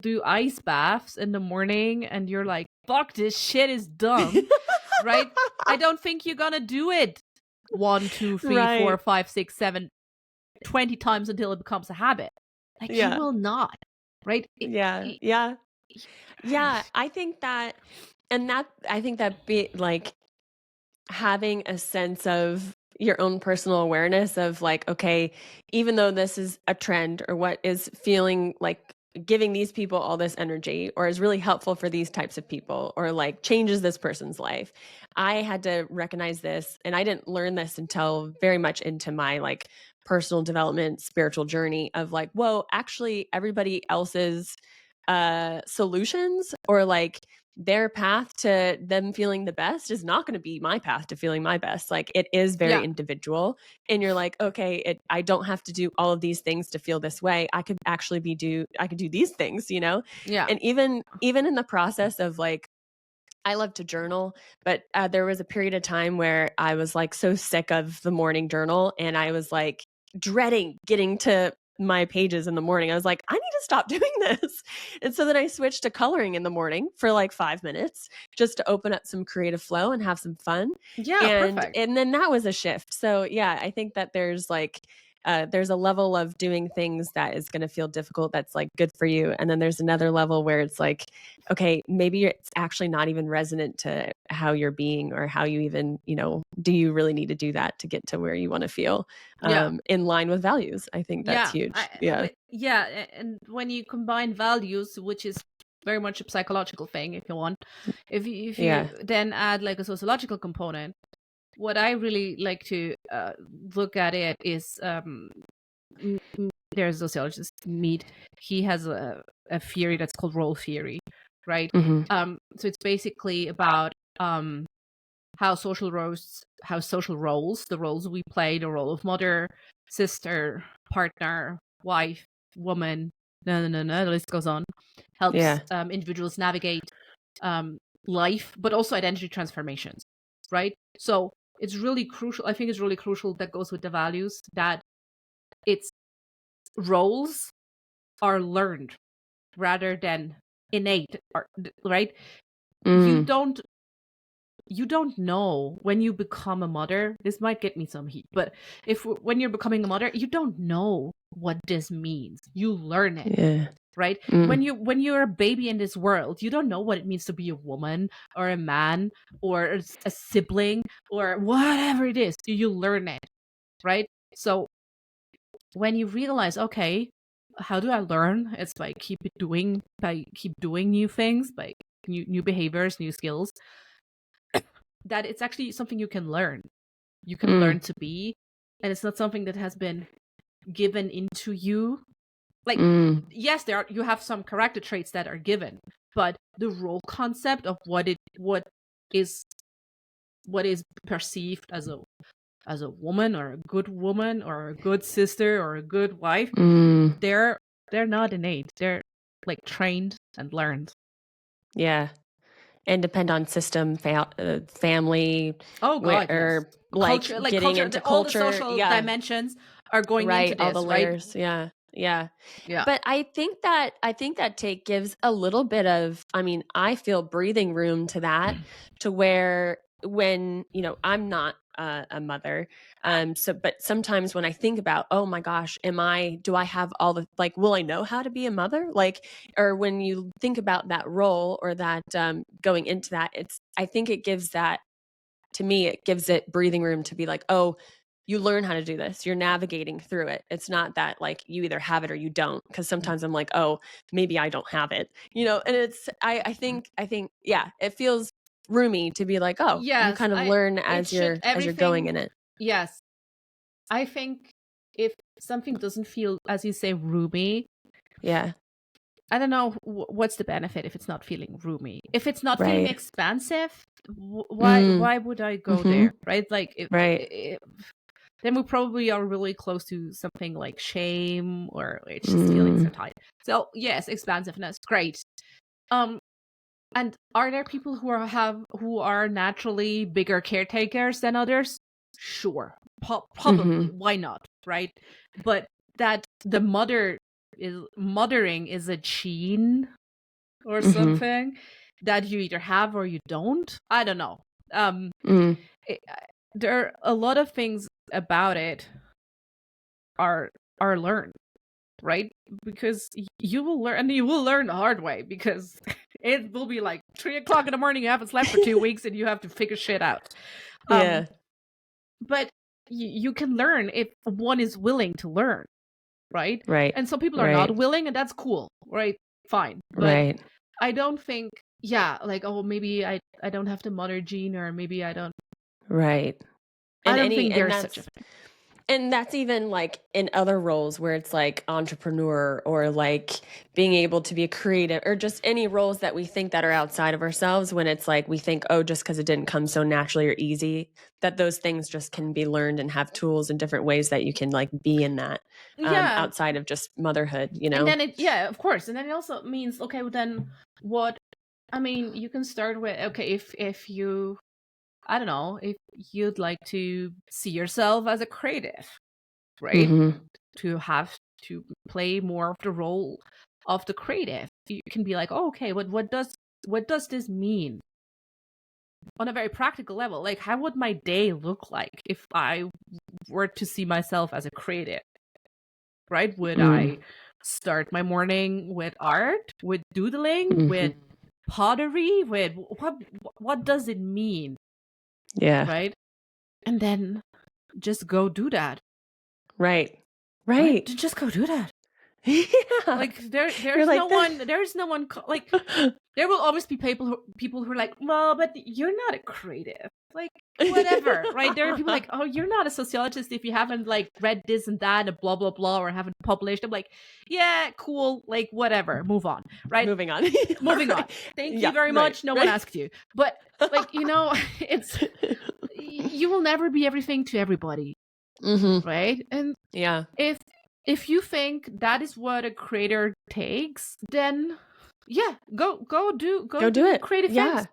S2: do ice baths in the morning and you're like, fuck, this shit is dumb, right? I don't think you're gonna do it one, two, three, four,
S1: Right.
S2: five, six, seven, 20 times until it becomes a habit. Like you
S1: Yeah.
S2: will not, right?
S1: Yeah. Yeah. Yeah. I think that, and that, I think that be like having a sense of your own personal awareness of like, okay, even though this is a trend or what is feeling like giving these people all this energy or is really helpful for these types of people or like changes this person's life, I had to recognize this. And I didn't learn this until very much into my like personal development spiritual journey of like, whoa, actually everybody else's solutions or like their path to them feeling the best is not going to be my path to feeling my best. Like it is very
S2: Yeah,
S1: individual. And you're like, okay, I don't have to do all of these things to feel this way. I could actually I could do these things, you know?
S2: yeah,
S1: And even in the process of like, I love to journal, but there was a period of time where I was like so sick of the morning journal and I was like dreading getting to my pages in the morning. I was like, I need to stop doing this. And so then I switched to coloring in the morning for like 5 minutes just to open up some creative flow and have some fun.
S2: yeah,
S1: And
S2: perfect.
S1: and then that was a shift. So yeah, I think that there's a level of doing things that is going to feel difficult that's like good for you, and then there's another level where it's like, okay, maybe it's actually not even resonant to how you're being or how you even, do you really need to do that to get to where you want to feel
S2: Yeah,
S1: in line with values? I think that's
S2: yeah,
S1: huge. Yeah.
S2: yeah, and when you combine values, which is very much a psychological thing, if you want, if you
S1: Yeah.
S2: then add like a sociological component, what I really like to look at it is there's a sociologist Mead. He has a theory that's called role theory, right?
S1: Hmm.
S2: So it's basically about how social roles, the roles we play, the role of mother, sister, partner, wife, woman, no, the list goes on, helps
S1: Yeah.
S2: individuals navigate um, life, but also identity transformations, right? So it's really crucial. I think it's really crucial that goes with the values that its roles are learned rather than innate, right? You
S1: Mm.
S2: don't you don't know when you become a mother. This might get me some heat, but if when you're becoming a mother, you don't know what this means. You learn it,
S1: Yeah.
S2: right?
S1: Mm.
S2: When you're a baby in this world, you don't know what it means to be a woman or a man or a sibling or whatever it is. You learn it, right? So when you realize, okay, how do I learn? It's by keep doing new things, by new behaviors, new skills. That it's actually something you can learn. You can
S1: Mm.
S2: learn to be, and it's not something that has been given into you. Like,
S1: Mm.
S2: yes, you have some character traits that are given, but the role concept of is what is perceived as a woman or a good sister or a good wife,
S1: Mm.
S2: they're they're not innate. They're like trained and learned.
S1: Yeah. And depend on system, family,
S2: Oh
S1: where
S2: God, yes.
S1: or like getting into
S2: All the
S1: culture.
S2: social
S1: Yeah.
S2: dimensions are going into
S1: Right. All the
S2: this, right?
S1: layers. Yeah. Yeah.
S2: Yeah.
S1: But I think that take gives a little bit of, I mean, I feel breathing room to that, to where when, I'm not a mother. So, but sometimes when I think about, oh my gosh, do I have all the, like, will I know how to be a mother? Like, or when you think about that role or that, going into that, I think it gives that, to me, it gives it breathing room to be like, oh, you learn how to do this. You're navigating through it. It's not that like you either have it or you don't. Cause sometimes I'm like, oh, maybe I don't have it, and I think, yeah, it feels roomy to be like, oh, you
S2: Yes,
S1: kind of
S2: I
S1: learn
S2: it
S1: as
S2: should
S1: you're going
S2: everything.
S1: in it.
S2: Yes, I think if something doesn't feel, as you say, roomy,
S1: Yeah.
S2: I don't know what's the benefit if it's not feeling roomy. If it's not feeling
S1: Right.
S2: expansive,
S1: Mm.
S2: why would I go
S1: Mhm.
S2: there, right? Like
S1: Right.
S2: then we probably are really close to something like shame, or it's just feeling so
S1: Mm.
S2: tight. So yes, expansiveness, great. Um, and are there people who are naturally bigger caretakers than others? Sure, probably.
S1: Mhm.
S2: Why not, right? But that the mothering is a gene or
S1: Mhm.
S2: something that you either have or you don't. I don't know. Um,
S1: Mm.
S2: it, there are a lot of things about it are learned, right? Because you will learn, and you will learn the hard way, because it will be like 3 o'clock in the morning, you haven't slept for 2 weeks, and you have to figure shit out.
S1: Yeah.
S2: But you can learn if one is willing to learn, right?
S1: Right.
S2: And some people are
S1: Right.
S2: not willing, and that's cool, right? Fine. But
S1: Right.
S2: I don't think, yeah, like, oh, maybe I don't have the mother gene, or maybe
S1: Right.
S2: I
S1: And
S2: don't think
S1: and
S2: there's such a
S1: that's
S2: thing.
S1: and that's even like in other roles where it's like entrepreneur or like being able to be a creative or just any roles that we think that are outside of ourselves when it's like we think, oh, just because it didn't come so naturally or easy, that those things just can be learned and have tools and different ways that you can like be in that
S2: Yeah.
S1: outside of just motherhood, you
S2: And
S1: know?
S2: then yeah, of course. And then it also means, okay, well then what, I mean, you can start with, okay, if you, I don't know, if you'd like to see yourself as a creative, right?
S1: Mm-hmm.
S2: To have to play more of the role of the creative, you can be like, oh, okay, what does this mean on a very practical level? Like, how would my day look like if I were to see myself as a creative, right? Would
S1: Mm.
S2: I start my morning with art, with doodling,
S1: Mm-hmm.
S2: with pottery, with what does it mean,
S1: Yeah.
S2: right? And then just go do that,
S1: Right.
S2: right?
S1: Right.
S2: Just go do that.
S1: Yeah.
S2: Like
S1: You're
S2: there's no
S1: like
S2: one,
S1: this.
S2: like, there will always be people who are like, well, but you're not a creative, like, whatever, right? There are people like, oh, you're not a sociologist if you haven't like read this and that and blah blah blah, or haven't published. I'm like, yeah, cool, like, whatever, move on, right?
S1: Moving on.
S2: Moving on.
S1: Right.
S2: Thank you
S1: Yeah,
S2: very
S1: right,
S2: much. No one
S1: right.
S2: asked you, but like, it's, you will never be everything to everybody,
S1: Mhm.
S2: right? And
S1: Yeah.
S2: if you think that is what a creator takes, then yeah, go
S1: Go do
S2: do
S1: it.
S2: creative things,
S1: Yeah.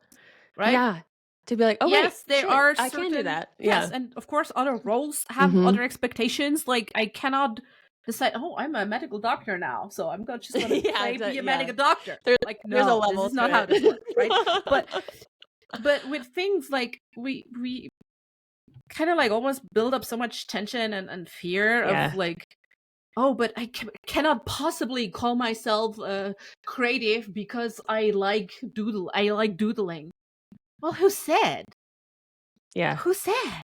S2: right?
S1: Yeah. To be like, "Oh, wait,
S2: Yes, there
S1: shit,
S2: are
S1: I can do
S2: certain,
S1: that."
S2: yes,
S1: Yeah.
S2: and of course other roles have
S1: Mhm.
S2: other expectations. Like, I cannot decide, oh, I'm a medical doctor now, so I'm just gonna
S1: Yeah,
S2: play, be a
S1: yeah.
S2: medical doctor.
S1: There
S2: Like,
S1: there's a
S2: no, this
S1: level
S2: is
S1: to
S2: not how this works, right? But
S1: it.
S2: with things like, we kind of like almost build up so much tension and fear of,
S1: Yeah.
S2: like, oh, but I cannot possibly call myself creative because I like doodling. Well, who said?
S1: Yeah.
S2: Who said?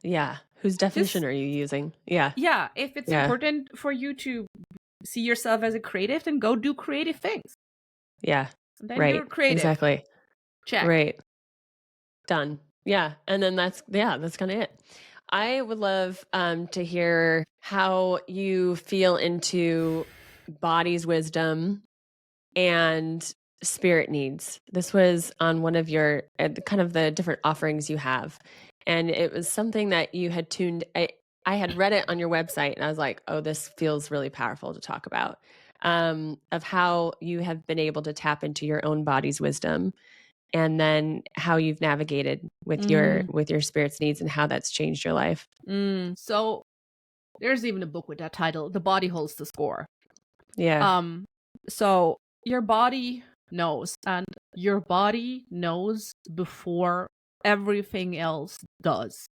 S1: Yeah. Whose definition
S2: Just,
S1: are you using? Yeah.
S2: yeah, if it's
S1: Yeah.
S2: important for you to see yourself as a creative, then go do creative things.
S1: Yeah.
S2: And then you're
S1: Right.
S2: creative.
S1: Exactly.
S2: Check.
S1: Right. Done. Yeah, and then that's kinda it. I would love, to hear how you feel into body's wisdom and spirit needs. This was on one of your kind of the different offerings you have, and it was something that you had tuned. I had read it on your website, and I was like, "Oh, this feels really powerful to talk about." Of how you have been able to tap into your own body's wisdom, and then how you've navigated
S2: Mm,
S1: with your spirit's needs and how that's changed your life.
S2: so there's even a book with that title, The Body Holds the Score.
S1: Yeah.
S2: Um, so your body knows, and your body knows before everything else does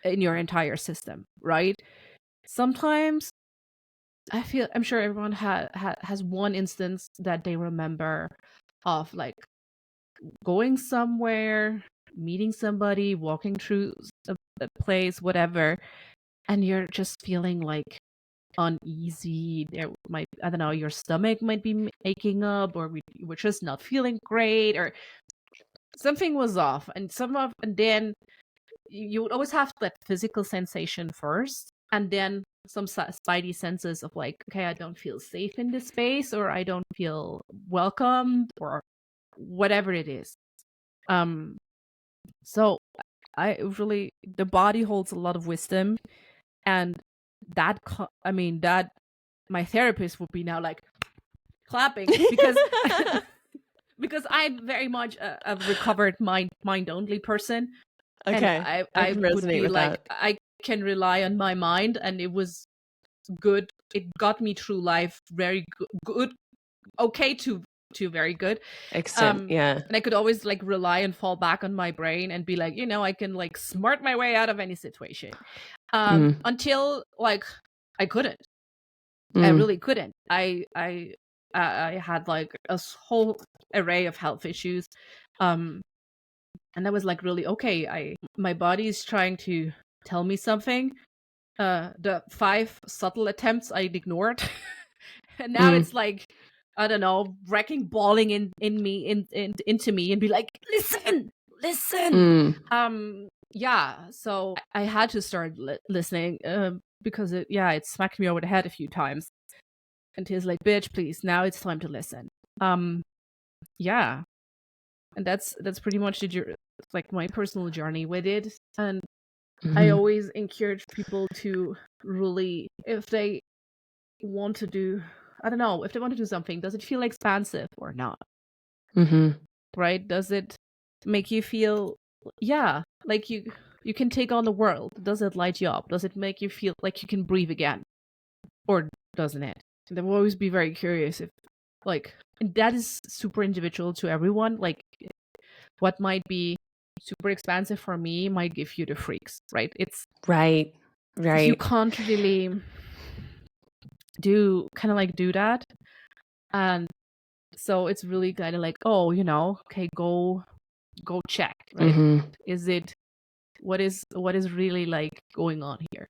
S2: in your entire system, right? Sometimes I'm sure everyone has one instance that they remember of, like, going somewhere, meeting somebody, walking through a place, whatever, and you're just feeling like uneasy. There might, I don't know, your stomach might be aching up, or we're just not feeling great, or something was off, and then you would always have that physical sensation first, and then some spidey senses of like, okay, I don't feel safe in this space, or I don't feel welcomed, or whatever it is. Um, so I really, the body holds a lot of wisdom, and I mean, that my therapist would be now like clapping because because I'm very much a recovered mind only person, and
S1: Okay. I
S2: I
S1: can
S2: would
S1: resonate
S2: be
S1: with
S2: like,
S1: that.
S2: I can rely on my mind, and it was good. It got me through life very good, okay to very good.
S1: Extent, yeah.
S2: And I could always like rely and fall back on my brain and be like, I can like smart my way out of any situation.
S1: Mm,
S2: Until like I couldn't. I
S1: mm,
S2: really couldn't. I had like a whole array of health issues. Um and I was like, really, okay, I my body is trying to tell me something. The 5 subtle attempts I ignored. And now
S1: mm,
S2: it's like, I don't know, wrecking balling in me into me and be like, listen.
S1: mm.
S2: Yeah, so I had to start listening, because it smacked me over the head a few times. And he's like, bitch, please, now it's time to listen. Um yeah, and that's pretty much like my personal journey with it. And I
S1: Mhm,
S2: always encourage people to really, if they want to do, I don't know, if they want to do something, does it feel expansive or not?
S1: mhm.
S2: Right? Does it make you feel, yeah, like you can take on the world? Does it light you up? Does it make you feel like you can breathe again? Or doesn't it? And I will always be very curious if, like, and that is super individual to everyone. Like, what might be super expansive for me might give you the freaks, right? It's,
S1: Right,
S2: you
S1: right.
S2: can't really do that. And so it's really kind of like, oh, okay, go check, right?
S1: Mhm.
S2: Is it, what is really like going on here?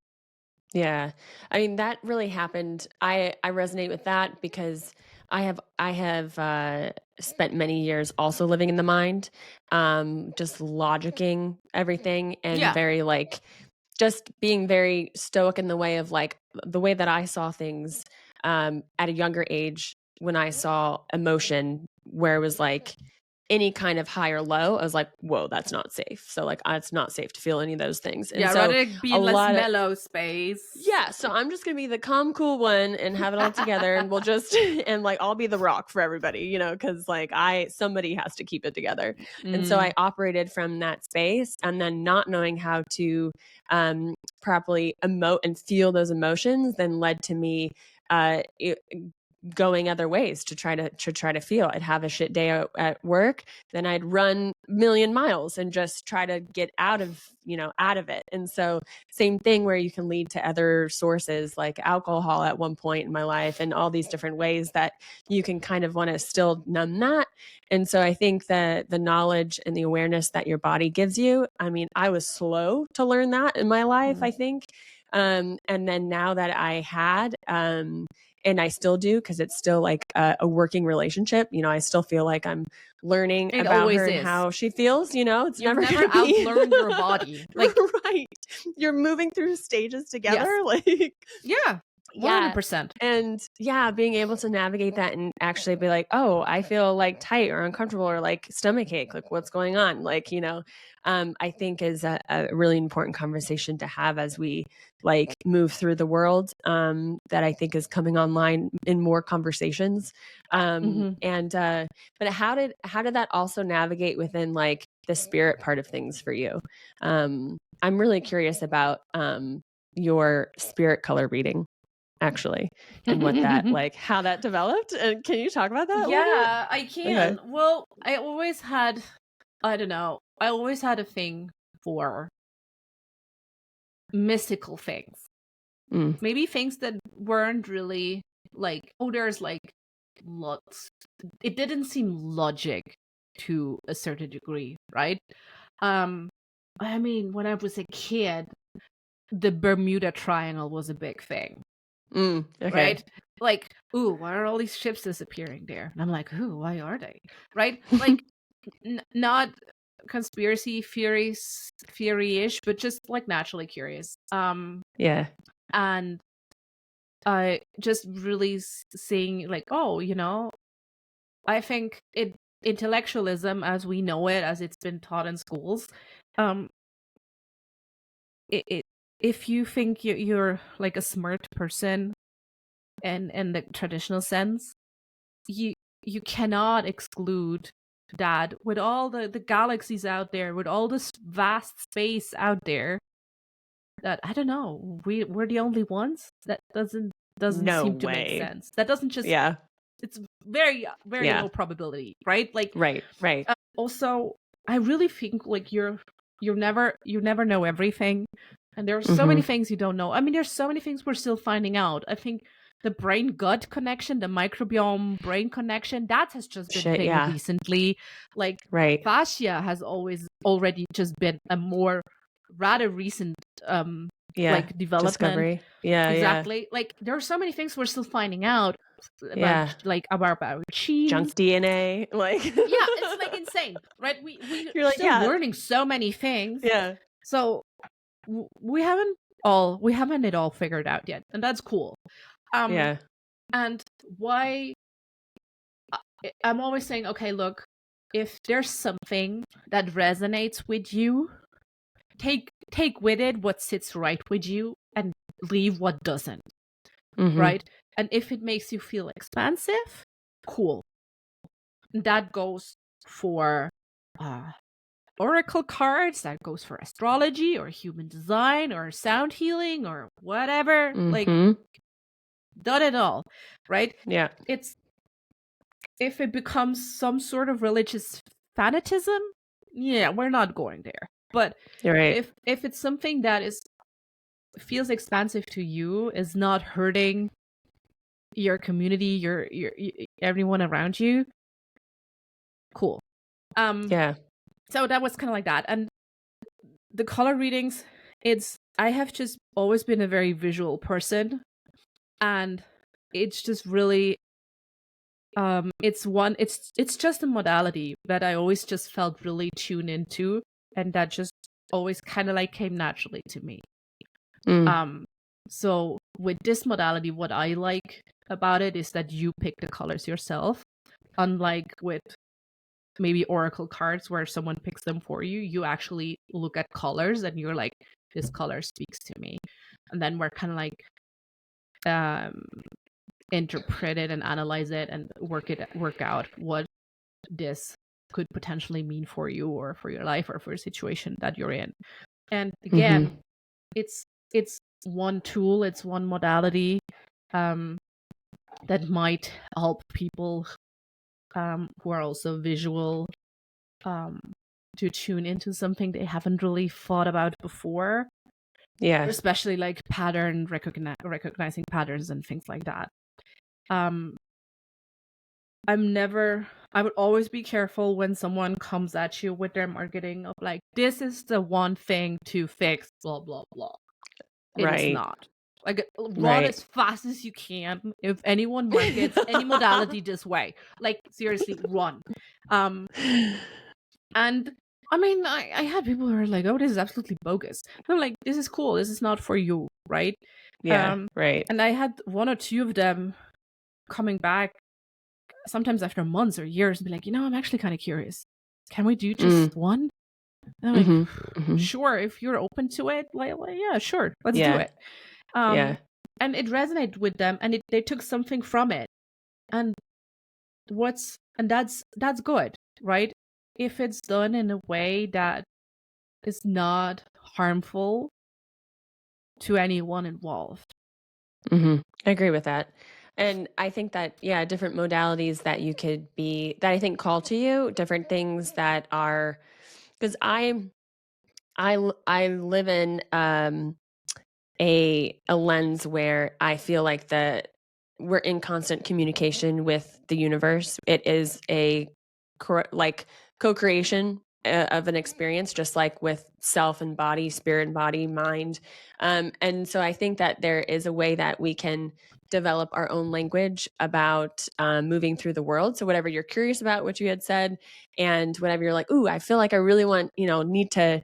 S1: Yeah. I mean, that really happened. I resonate with that because I have spent many years also living in the mind, just logicking everything and
S2: Yeah.
S1: very like just being very stoic in the way of like the way that I saw things at a younger age when I saw emotion where it was like any kind of high or low, I was like, whoa, that's not safe. So like it's not safe to feel any of those things. And
S2: Yeah,
S1: so
S2: rather be
S1: a
S2: in less
S1: lot of
S2: mellow space.
S1: yeah, so I'm just gonna be the calm, cool one and have it all together, and we'll just and like I'll be the rock for everybody, because like somebody has to keep it together. And so I
S2: Mm.
S1: operated from that space, and then not knowing how to properly emote and feel those emotions, then led to me going other ways to try to feel. I'd have a shit day at work, then I'd run a million miles and just try to get out of it. And so same thing where you can lead to other sources like alcohol at one point in my life and all these different ways that you can kind of want to still numb that. And so I think that the knowledge and the awareness that your body gives you, I mean, I was slow to learn that in my life, I
S2: Mm.
S1: think. And then now that I had and I still do because it's still like a working relationship. I still feel like I'm learning
S2: It
S1: about her
S2: always
S1: and
S2: is.
S1: how she feels. It's
S2: You've
S1: never going
S2: never
S1: to be
S2: outlearned your body. Like,
S1: right. You're moving through stages together.
S2: yes.
S1: Like,
S2: Yeah.
S1: yeah.
S2: 100%.
S1: And yeah, being able to navigate that and actually be like, oh, I feel like tight or uncomfortable or like stomach ache, like what's going on? Like, I think is a really important conversation to have as we like move through the world, that I think is coming online in more conversations.
S2: Hmm.
S1: But how did that also navigate within like the spirit part of things for you? I'm really curious about your spirit color reading actually, and what that like how that developed. And can you talk about that a little bit?
S2: Yeah, I
S1: Okay.
S2: can. Well, I don't know, I always had a thing for mystical things.
S1: Mm,
S2: Maybe things that weren't really like, oh, there's like lots. It didn't seem logic to a certain degree, right? Um, I mean, when I was a kid, the Bermuda Triangle was a big thing,
S1: okay.
S2: right? Like, ooh, why are all these ships disappearing there? And I'm like, ooh, why are they? Right? Like, not. conspiracy theory-ish, but just like naturally curious.
S1: Yeah.
S2: And I just really seeing like, oh, I think intellectualism as we know it, as it's been taught in schools, um, it if you think you're like a smart person in the traditional sense, you you cannot exclude that with all the galaxies out there, with all this vast space out there, that I don't know, we're the only ones. That doesn't
S1: No
S2: seem to make
S1: way.
S2: sense. That doesn't just
S1: Yeah.
S2: it's very very
S1: Yeah.
S2: low probability, right? Like
S1: Right. Right.
S2: also I really think like you never know everything, and there are so many
S1: Mhm.
S2: things you don't know. I mean, there's so many things we're still finding out. I think the brain gut connection, the microbiome brain connection, that has just been
S1: Shit,
S2: thing
S1: yeah.
S2: recently. Like
S1: Right.
S2: fascia has always already just been a more rather recent
S1: Yeah.
S2: like development.
S1: Discovery. Yeah, yeah.
S2: Exactly. Like there are so many things we're still finding out about,
S1: Yeah.
S2: like about cheese.
S1: Junk DNA, like
S2: Yeah, it's like insane, right? We
S1: you're like,
S2: still
S1: "Yeah,
S2: learning so many things.
S1: yeah,
S2: So we haven't it all figured out yet, and that's cool. Um
S1: yeah."
S2: and why I'm always saying, okay, look, if there's something that resonates with you, take with it what sits right with you and leave what doesn't,
S1: Mhm.
S2: right? And if it makes you feel expansive, cool. That goes for uh oracle cards, that goes for astrology or human design or sound healing or whatever. Like,
S1: Mhm.
S2: done it all, right?
S1: Yeah.
S2: It's if it becomes some sort of religious fanatism, yeah, we're not going there. But
S1: You're right.
S2: if it's something that is feels expansive to you, is not hurting your community, your everyone around you, cool.
S1: Yeah.
S2: So that was kind of like that. And the color readings, I have just always been a very visual person, and it's just really it's just a modality that I always just felt really tuned into, and that just always kind of like came naturally to me.
S1: Mm.
S2: So with this modality, what I like about it is that you pick the colors yourself, unlike with maybe oracle cards where someone picks them for you. You actually look at colors and you're like, this color speaks to me, and then we're kind of like um interpret it and analyze it and work out what this could potentially mean for you or for your life or for a situation that you're in. And again,
S1: Mhm.
S2: it's one tool, it's one modality um that might help people who are also visual um to tune into something they haven't really thought about before,
S1: Yeah.
S2: especially like recognizing patterns and things like that. um I would always be careful when someone comes at you with their marketing of like, this is the one thing to fix, blah, blah, blah. It is
S1: Right.
S2: not. Like, run
S1: Right.
S2: as fast as you can. If anyone markets any modality this way, like, seriously, run. Um, and I mean, I had people who are like, oh, this is absolutely bogus. And I'm like, this is cool. This is not for you, right?
S1: Yeah. Right.
S2: And I had one or two of them coming back sometimes after months or years and be like, I'm actually kind of curious. Can we do just
S1: Mm.
S2: one? And I'm like,
S1: Mhm. Mhm.
S2: sure, if you're open to it, like yeah, sure, let's do
S1: Yeah.
S2: it. Um,
S1: Yeah.
S2: and it resonated with them, and they took something from it, and that's good, right? If it's done in a way that is not harmful to anyone involved.
S1: Mhm. I agree with that. And I think that, yeah, different modalities that you could that I think call to you, different things that are, because I live in a lens where I feel like we're in constant communication with the universe. It is a like co-creation of an experience, just like with self and body, spirit and body, mind. And so I think that there is a way that we can develop our own language about moving through the world. So whatever you're curious about, what you had said, and whatever you're like, ooh, I feel like I really want, need to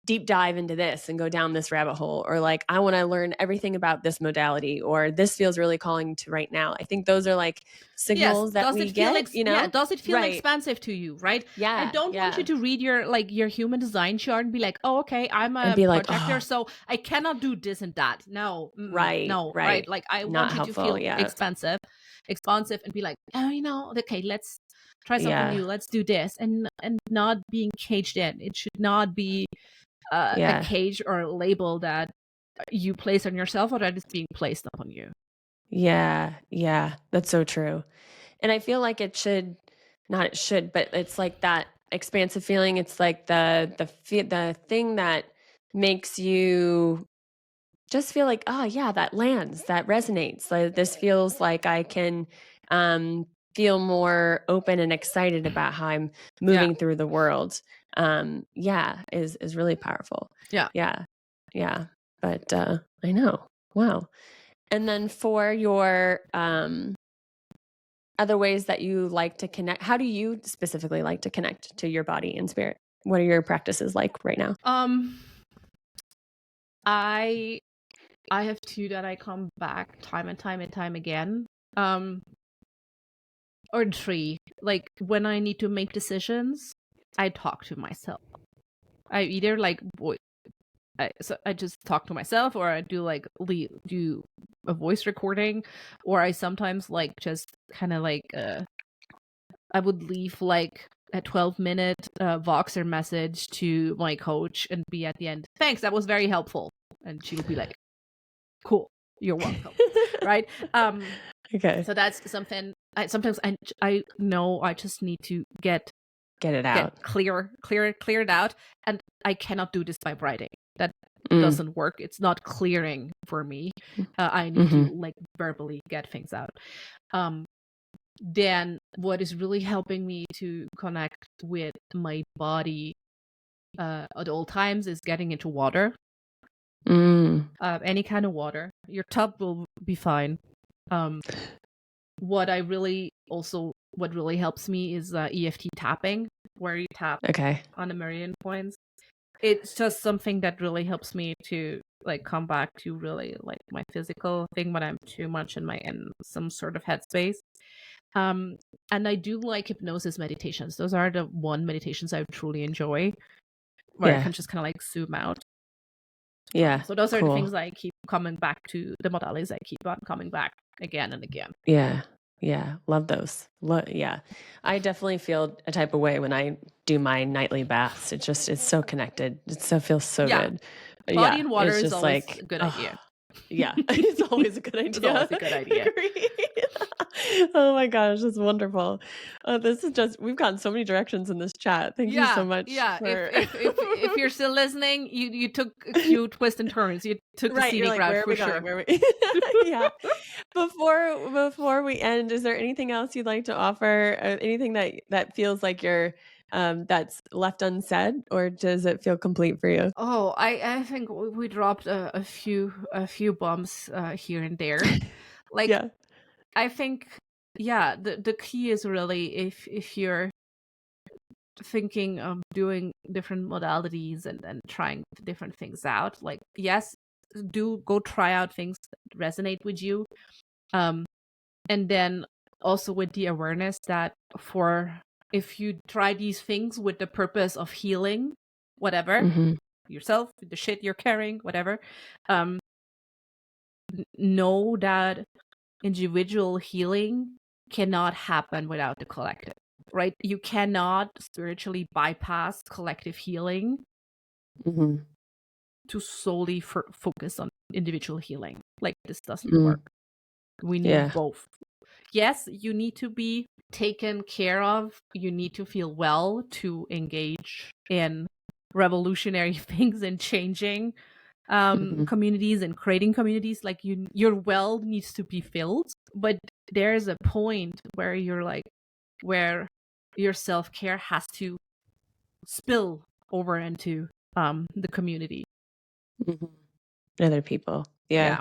S1: deep dive into this and go down this rabbit hole, or like I want to learn everything about this modality, or this feels really calling to right now. I think those are like
S2: Yes,
S1: signals that
S2: does it
S1: we
S2: feel
S1: get,
S2: does it feel
S1: right.
S2: expansive to you, right? I
S1: Yeah,
S2: don't want you
S1: yeah.
S2: to read your human design chart and be like, oh, okay, I'm
S1: And
S2: a
S1: be like,
S2: projector,
S1: oh,
S2: so I cannot do this and that. No,
S1: right,
S2: no, right?
S1: right.
S2: Like I
S1: Not
S2: want you to
S1: helpful.
S2: feel
S1: Yeah,
S2: expansive and be like, oh, okay, let's try something
S1: yeah,
S2: new, let's do this, and not being caged in. It should not be a
S1: yeah,
S2: cage or a label that you place on yourself or that is being placed upon you.
S1: yeah, yeah. That's so true. And I feel like it should, not it should, but it's like that expansive feeling. It's like the thing that makes you just feel like, oh yeah, that lands, that resonates. Like this feels like I can um, feel more open and excited about how I'm
S2: Yeah,
S1: moving through the world. Yeah, is really powerful.
S2: yeah.
S1: Yeah, yeah. But I know. Wow. And then for your other ways that you like to connect, how do you specifically like to connect to your body and spirit? What are your practices like right now?
S2: Um, I I have two that I come back time and time and time again. Um, or three. Like when I need to make decisions, I talk to myself. I either like I just talk to myself, or I do like do a voice recording, or I sometimes like just kind of like I would leave like a 12-minute Voxer message to my coach and be at the end, thanks, that was very helpful, and she would be like, cool, you're welcome. Right.
S1: Okay.
S2: So that's something sometimes I know I just need to get
S1: Get it out.
S2: cleared out, and I cannot do this by writing. That
S1: Mm.
S2: doesn't work. It's not clearing for me. I need to
S1: Mhm.
S2: like verbally get things out. um then what is really helping me to connect with my body at all times is getting into water.
S1: Mm.
S2: Any kind of water. Your tub will be fine. um what really helps me is EFT tapping, where you tap
S1: Okay.
S2: on the meridian points. It's just something that really helps me to like come back to really like my physical thing when I'm too much in some sort of headspace. Um, and I do like hypnosis meditations. Those are the one meditations I truly enjoy, where I
S1: Yeah.
S2: can just kind of like zoom out.
S1: Yeah.
S2: So those are the
S1: Cool.
S2: things I keep coming back to, the modalities I keep on coming back again and again.
S1: Yeah. Yeah. Love those. Yeah. I definitely feel a type of way when I do my nightly baths. It's so connected. Feels so
S2: Yeah,
S1: good.
S2: body
S1: Yeah.
S2: and water
S1: It's
S2: is
S1: just
S2: always
S1: like,
S2: a good
S1: oh,
S2: idea.
S1: yeah. It's always a good
S2: It's always
S1: idea.
S2: a good idea.
S1: Agree. Oh my gosh, that's wonderful. This is just, we've gotten so many directions in this chat. Thank you so
S2: Yeah,
S1: much
S2: yeah.
S1: for
S2: If you're still listening, you took a few twists and turns. You took the
S1: right. You're
S2: scenic
S1: like,
S2: route
S1: where are
S2: for
S1: we going?
S2: sure.
S1: Where are we? Yeah. Before we end, is there anything else you'd like to offer? Anything that feels like you're that's left unsaid, or does it feel complete for you?
S2: Oh, I think we dropped a few bombs here and there. Like
S1: Yeah.
S2: I think, yeah, the key is really if you're thinking of doing different modalities and trying different things out, like yes, do go try out things that resonate with you. Um, and then also with the awareness that for if you try these things with the purpose of healing whatever,
S1: Hmm.
S2: yourself, the shit you're carrying, whatever, um know that individual healing cannot happen without the collective, right? You cannot spiritually bypass collective healing
S1: Hmm.
S2: to solely focus on individual healing. Like this doesn't work.
S1: Mm.
S2: We need
S1: Yeah.
S2: both. Yes, you need to be taken care of. You need to feel well to engage in revolutionary things and changing
S1: Hmm.
S2: communities and creating communities. Like your well needs to be filled, but there's a point where you're like, where your self-care has to spill over into the community.
S1: Mhm. Other people. Yeah.
S2: Yeah.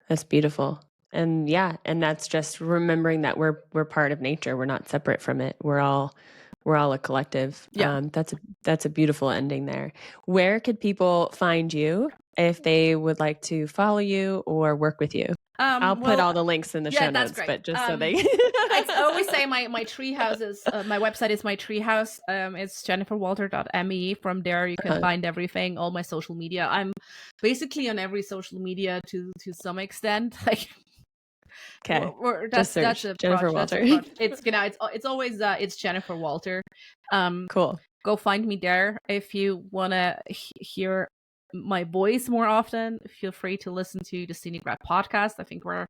S1: That's beautiful. And yeah, and that's just remembering that we're part of nature. We're not separate from it. We're all a collective.
S2: Yeah.
S1: That's a beautiful ending there. Where could people find you if they would like to follow you or work with you? I'll put
S2: Well,
S1: all the links in the
S2: yeah,
S1: show
S2: that's
S1: notes,
S2: great.
S1: but just so they
S2: I always say my treehouse is my website is my treehouse. It's jenniferwalter.me. From there, you can find everything, all my social media. I'm basically on every social media to some extent. Like,
S1: Okay. Just
S2: that's
S1: search
S2: a
S1: Jennifer
S2: project. That's a
S1: Walter.
S2: project. It's always it's Jennifer Walter.
S1: Cool.
S2: Go find me there if you wanna hear my voice more often. Feel free to listen to the Scenic Grad podcast. I think we're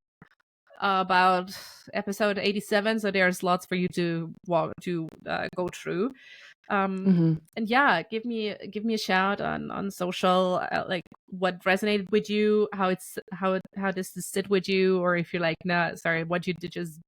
S2: about episode 87, so there's lots for you to go through.
S1: Mhm.
S2: And yeah, give me a shout on social, like what resonated with you, how does this sit with you, or if you're like, nah, sorry, what you did just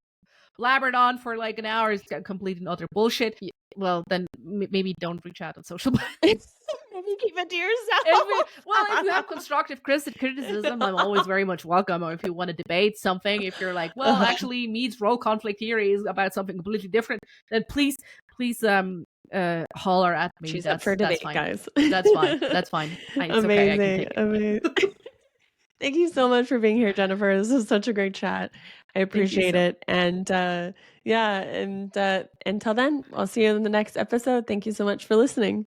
S2: blabbered on for like an hour is complete and utter bullshit. Well, then maybe don't reach out on social.
S1: Maybe keep it to yourself.
S2: If you have constructive criticism, I'm always very much welcome. Or if you want to debate something, if you're like, well, actually, Mead's role conflict here is about something completely different, then please, holler at me.
S1: She's up for debate,
S2: Fine.
S1: guys.
S2: That's fine. That's fine. It's okay. I can
S1: Amazing.
S2: take
S1: Amazing. Thank you so much for being here, Jennifer. This was such a great chat. I
S2: it. Thank you
S1: appreciate
S2: so.
S1: it. And yeah, and until then, I'll see you in the next episode. Thank you so much for listening.